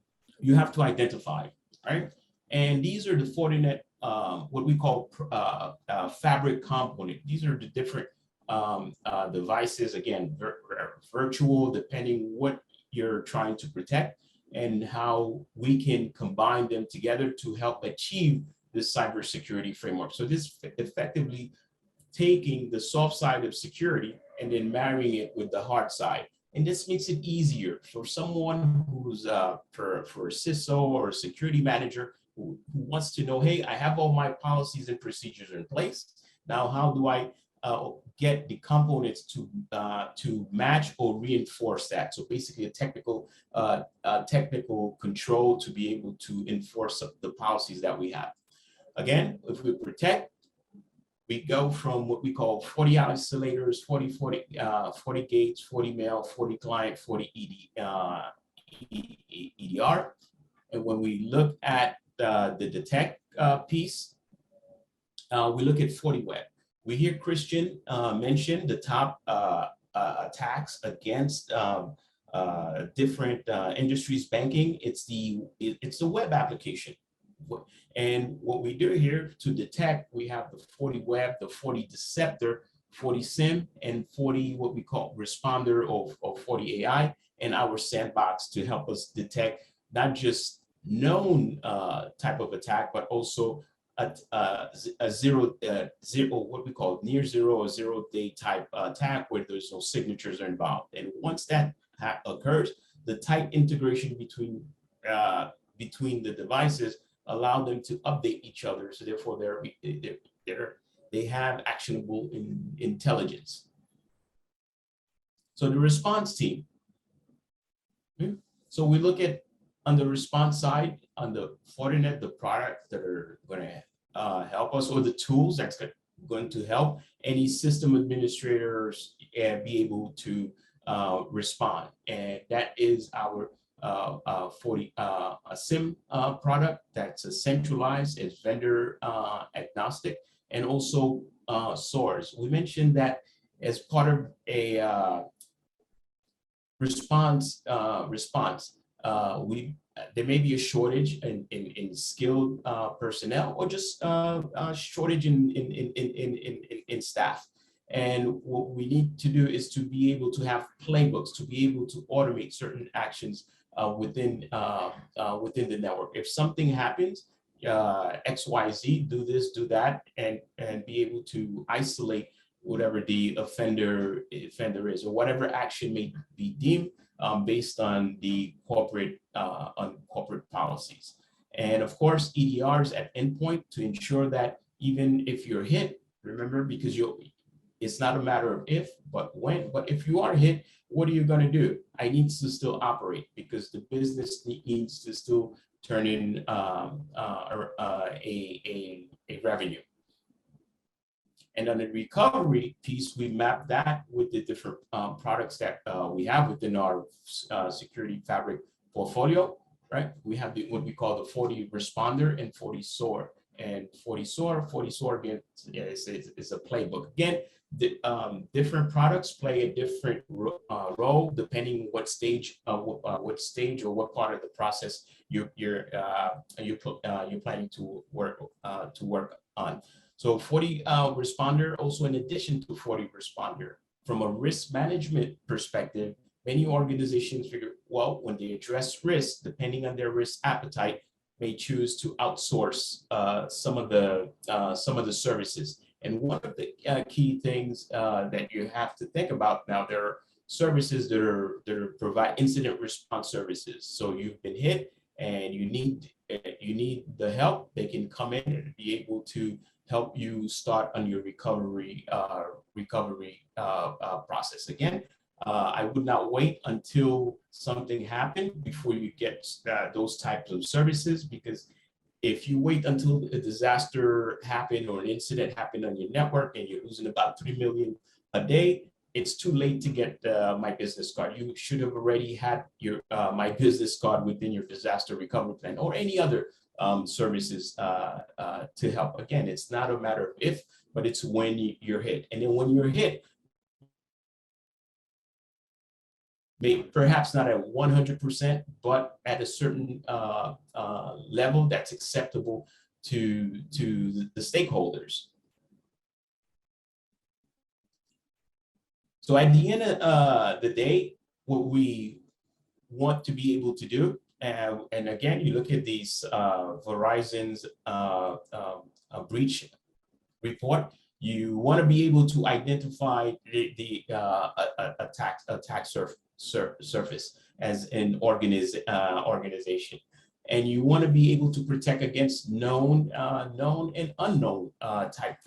have to identify, right? And these are the Fortinet, what we call fabric component. These are the different devices, again, virtual, depending what you're trying to protect, and how we can combine them together to help achieve this cybersecurity framework. So this effectively taking the soft side of security and then marrying it with the hard side. And this makes it easier for someone who's for a CISO or a security manager who wants to know, hey, I have all my policies and procedures in place. Now, how do I get the components to match or reinforce that? So basically a technical control to be able to enforce the policies that we have. Again, if we protect, we go from what we call 40 isolators, 40 gates, 40 mail, 40 client, 40 EDR. And when we look at the detect piece, we look at FortiWeb. We hear Christian mention the top attacks against different industries, banking. It's the web application. And what we do here to detect, we have the FortiWeb, the FortiDeceptor, FortiSIM, and what we call responder of FortiAI, and our sandbox to help us detect not just known type of attack, but also a zero, what we call near zero or 0 day type attack where there's no signatures are involved. And once that occurs, the tight integration between the devices allow them to update each other. So therefore, they have actionable intelligence. So the response team. So we look at on the response side, on the Fortinet, the products that are going to help us, or the tools that's going to help any system administrators be able to respond. And that is our SIM product that's a centralized, it's vendor agnostic, and also SOARs. We mentioned that as part of a response, there may be a shortage in skilled personnel, or just a shortage in staff. And what we need to do is to be able to have playbooks, to be able to automate certain actions within the network. If something happens, XYZ, do this, do that, and be able to isolate whatever the offender is, or whatever action may be deemed based on the corporate policies. And of course, EDRs at endpoint to ensure that even if you're hit, remember, because it's not a matter of if, but when. But if you are hit, what are you going to do? I need to still operate because the business needs to still turn in a revenue. And on the recovery piece, we map that with the different products that we have within our security fabric portfolio, right? We have what we call the FortiResponder and FortiSOAR. And FortiSOAR again is a playbook. Again, different products play a different role depending what stage or what part of the process you're planning to work on. So FortiResponder, also in addition to FortiResponder, from a risk management perspective, many organizations figure, well, when they address risk, depending on their risk appetite, may choose to outsource some of the services. And one of the key things that you have to think about now, there are services that provide incident response services. So you've been hit and you need the help. They can come in and be able to help you start on your recovery process. Again, I would not wait until something happened before you get those types of services, because if you wait until a disaster happened or an incident happened on your network and you're losing about 3 million a day, it's too late to get My Business Card. You should have already had your My Business Card within your disaster recovery plan or any other services to help. Again, it's not a matter of if, but it's when you're hit. And then when you're hit, perhaps not at 100%, but at a certain level that's acceptable to the stakeholders. So at the end of the day, what we want to be able to do, and again, you look at these Verizon's breach report, you want to be able to identify the attack surface as an organization, and you want to be able to protect against known and unknown type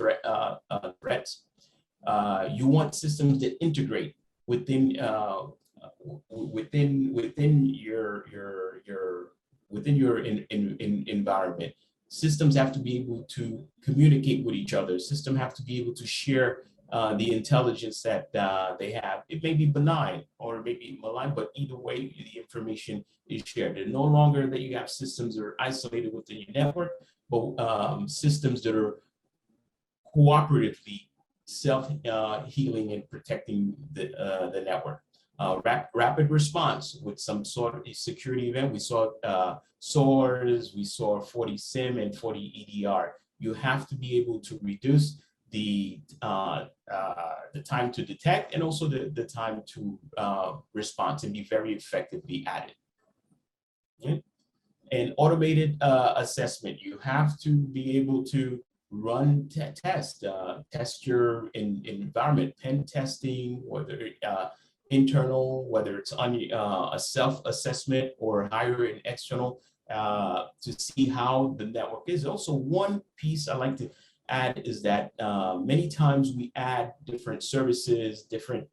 threats. You want systems that integrate within your environment. Systems have to be able to communicate with each other. Systems have to be able to share the intelligence that they have. It may be benign or it may be malign, but either way, the information is shared. And no longer that you have systems that are isolated within your network, but systems that are cooperatively self-healing and protecting the network. Rapid response with some sort of security event. We saw SOARs, we saw FortiSIM and FortiEDR. You have to be able to reduce the time to detect and also the time to respond and be very effectively at it. Okay? And automated assessment, you have to be able to run test your environment, pen testing, whether internal, whether it's on a self-assessment or hire an external to see how the network is. Also, one piece I like to add is that many times we add different services, different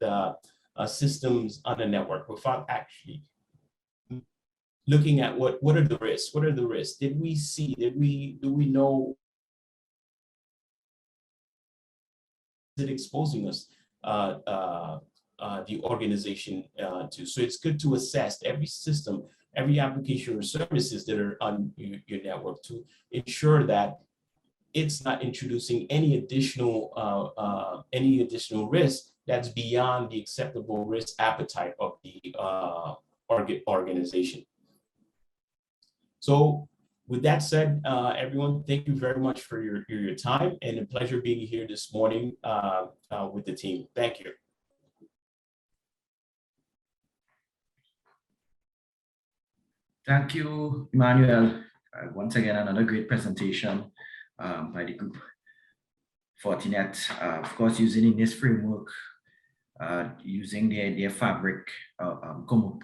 systems on the network without actually looking at what are the risks? What are the risks? Do we know is it exposing us the organization to? So it's good to assess every system, every application or services that are on your network to ensure that it's not introducing any additional risk that's beyond the acceptable risk appetite of the organization. So with that said, everyone, thank you very much for your time, and a pleasure being here this morning with the team. Thank you. Thank you, Emmanuel. Once again, another great presentation by the group Fortinet. Of course, using in this framework, using their fabric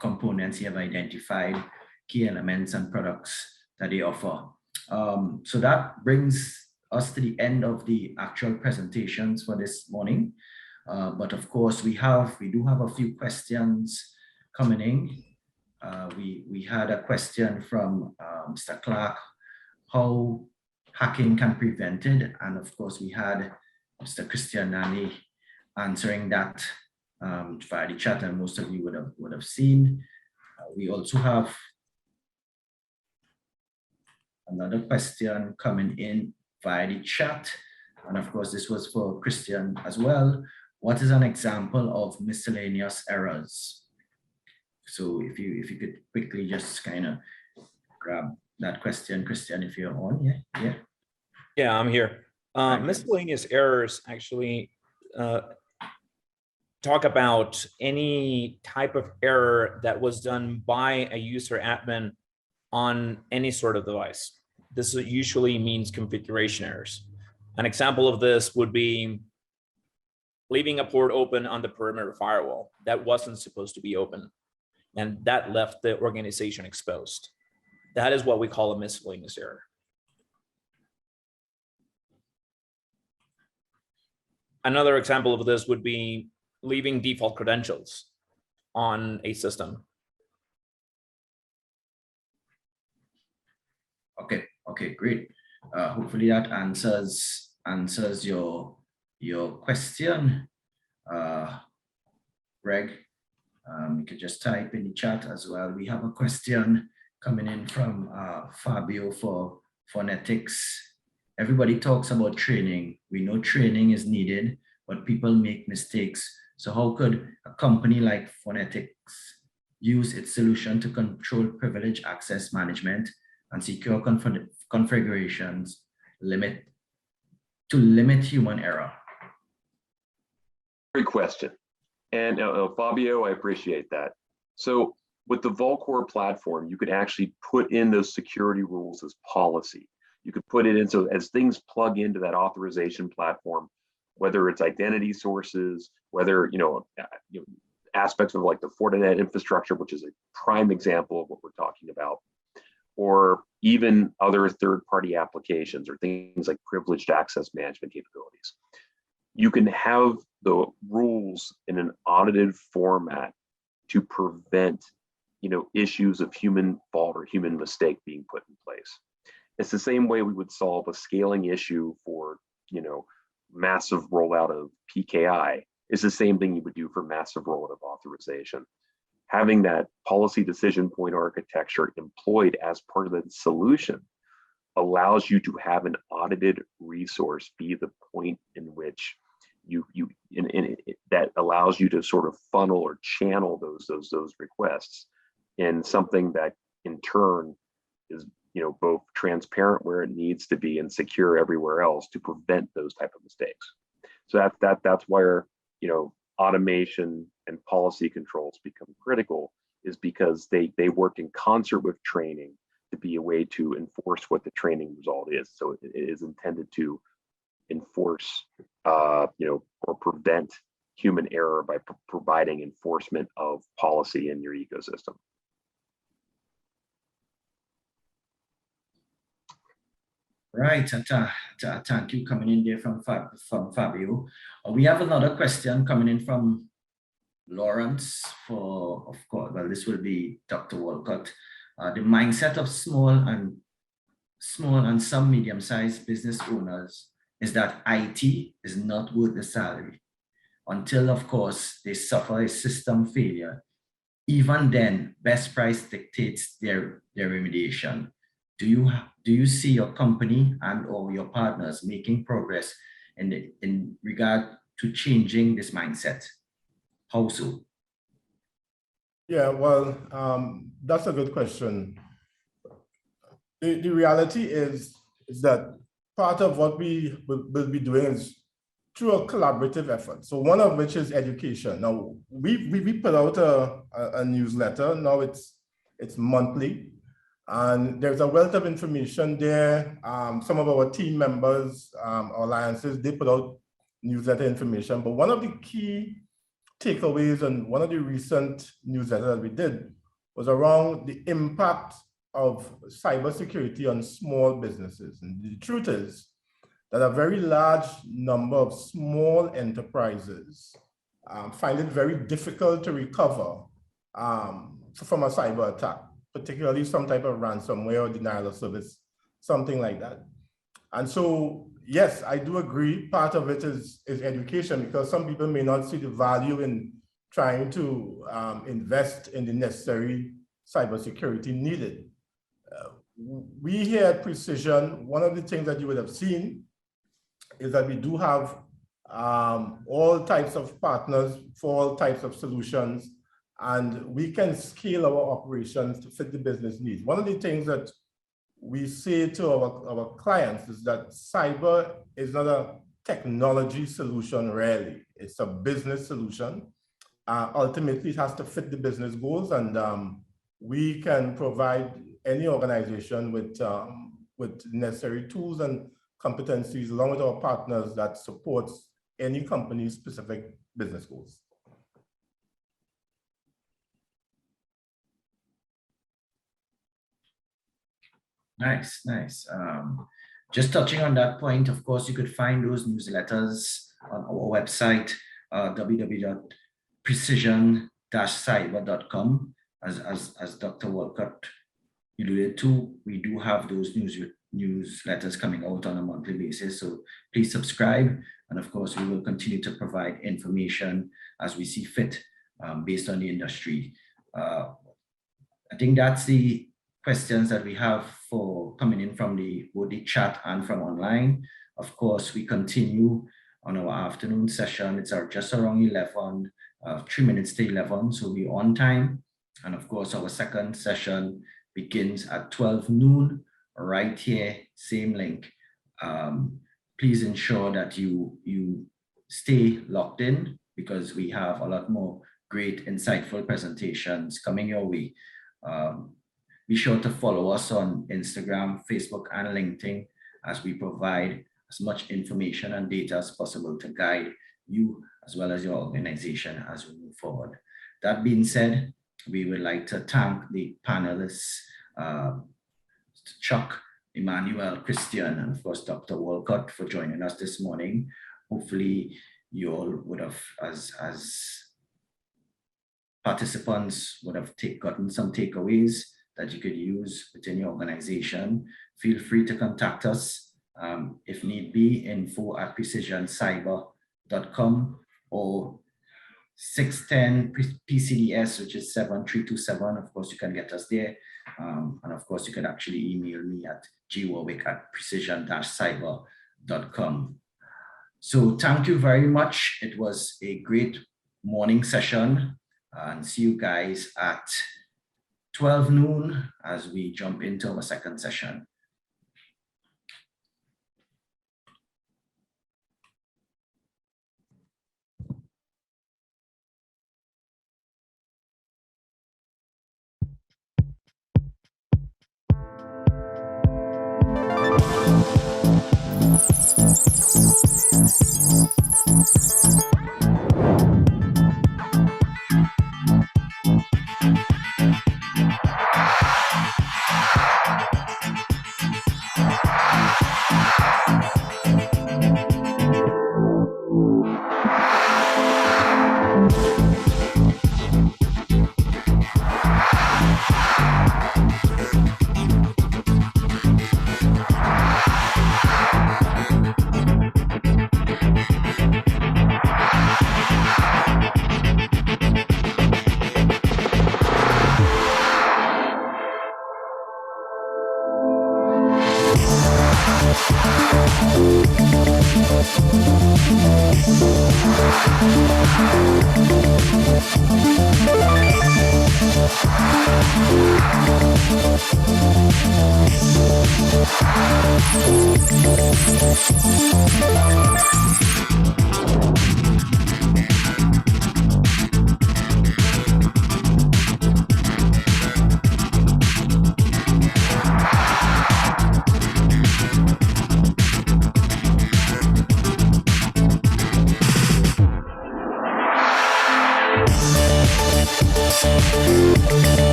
components, you have identified key elements and products that they offer. So that brings us to the end of the actual presentations for this morning. But of course, we do have a few questions coming in. We had a question from Mr. Clark, how hacking can be prevented, and of course we had Mr. Christian Nani answering that via the chat, and most of you would have seen. We also have another question coming in via the chat, and of course this was for Christian as well. What is an example of miscellaneous errors? So if you could quickly just kind of grab that question, Christian, if you're on. Yeah, I'm here. Miscellaneous errors actually talk about any type of error that was done by a user admin on any sort of device. This usually means configuration errors. An example of this would be leaving a port open on the perimeter firewall that wasn't supposed to be open, and that left the organization exposed. That is what we call a miscellaneous error. Another example of this would be leaving default credentials on a system. Okay, great. Hopefully that answers your question, Greg. You could just type in the chat as well. We have a question coming in from Fabio for Fornetix. Everybody talks about training. We know training is needed, but people make mistakes. So how could a company like Fornetix use its solution to control privileged access management and secure configurations to limit human error? Great question. And Fabio, I appreciate that. So with the Volcore platform, you could actually put in those security rules as policy. You could put it in so as things plug into that authorization platform, whether it's identity sources, whether aspects of like the Fortinet infrastructure, which is a prime example of what we're talking about, or even other third-party applications or things like privileged access management capabilities. You can have the rules in an audited format to prevent issues of human fault or human mistake being put in place. It's the same way we would solve a scaling issue for massive rollout of PKI. It's the same thing you would do for massive rollout of authorization. Having that policy decision point architecture employed as part of the solution allows you to have an audited resource be the point in which that allows you to sort of funnel or channel those requests in something that in turn is, you know, both transparent where it needs to be and secure everywhere else to prevent those type of mistakes. So that's where, you know, automation and policy controls become critical, is because they work in concert with training to be a way to enforce what the training result is. So it is intended to enforce, you know, or prevent human error by providing enforcement of policy in your ecosystem. Right, thank you coming in there from Fabio. We have another question coming in from Lawrence for, of course, well, this will be Dr. Walcott. The mindset of small and some medium-sized business owners is that IT is not worth the salary until, of course, they suffer a system failure. Even then, best price dictates their remediation. Do you see your company and or your partners making progress in regard to changing this mindset? How so? Yeah, well, that's a good question. The reality is that part of what we will be doing is through a collaborative effort. So one of which is education. Now, we put out a newsletter. Now it's monthly. And there's a wealth of information there. Some of our team members, alliances, they put out newsletter information. But one of the key takeaways and one of the recent newsletters that we did was around the impact of cybersecurity on small businesses. And the truth is that a very large number of small enterprises find it very difficult to recover from a cyber attack, particularly some type of ransomware or denial of service, something like that. And so, yes, I do agree. Part of it is education, because some people may not see the value in trying to invest in the necessary cybersecurity needed. We here at Precision, one of the things that you would have seen is that we do have all types of partners for all types of solutions, and we can scale our operations to fit the business needs. One of the things that we say to our clients is that cyber is not a technology solution, really. It's a business solution. Ultimately, it has to fit the business goals, and we can provide any organization with necessary tools and competencies along with our partners that supports any company's specific business goals. Nice. Just touching on that point, of course, you could find those newsletters on our website, www.precision-cyber.com. As Dr. Walcott alluded to, we do have those newsletters coming out on a monthly basis. So please subscribe. And of course, we will continue to provide information as we see fit based on the industry. I think that's the questions that we have for coming in from both the chat and from online. Of course, we continue on our afternoon session. It's just around 11, 3 minutes to 11. So we're on time. And of course, our second session begins at 12 noon, right here, same link. Please ensure that you stay locked in, because we have a lot more great, insightful presentations coming your way. Be sure to follow us on Instagram, Facebook, and LinkedIn as we provide as much information and data as possible to guide you as well as your organization as we move forward. That being said, we would like to thank the panelists, Chuck, Emmanuel, Christian, and of course, Dr. Walcott for joining us this morning. Hopefully you all would have, as participants, would have gotten some takeaways that you could use within your organization. Feel free to contact us if need be, info@precisioncyber.com or 610 PCDS, which is 7327. Of course, you can get us there. And of course, you can actually email me at gwarwick@precision-cyber.com. So thank you very much. It was a great morning session, and see you guys at 12 noon as we jump into our second session.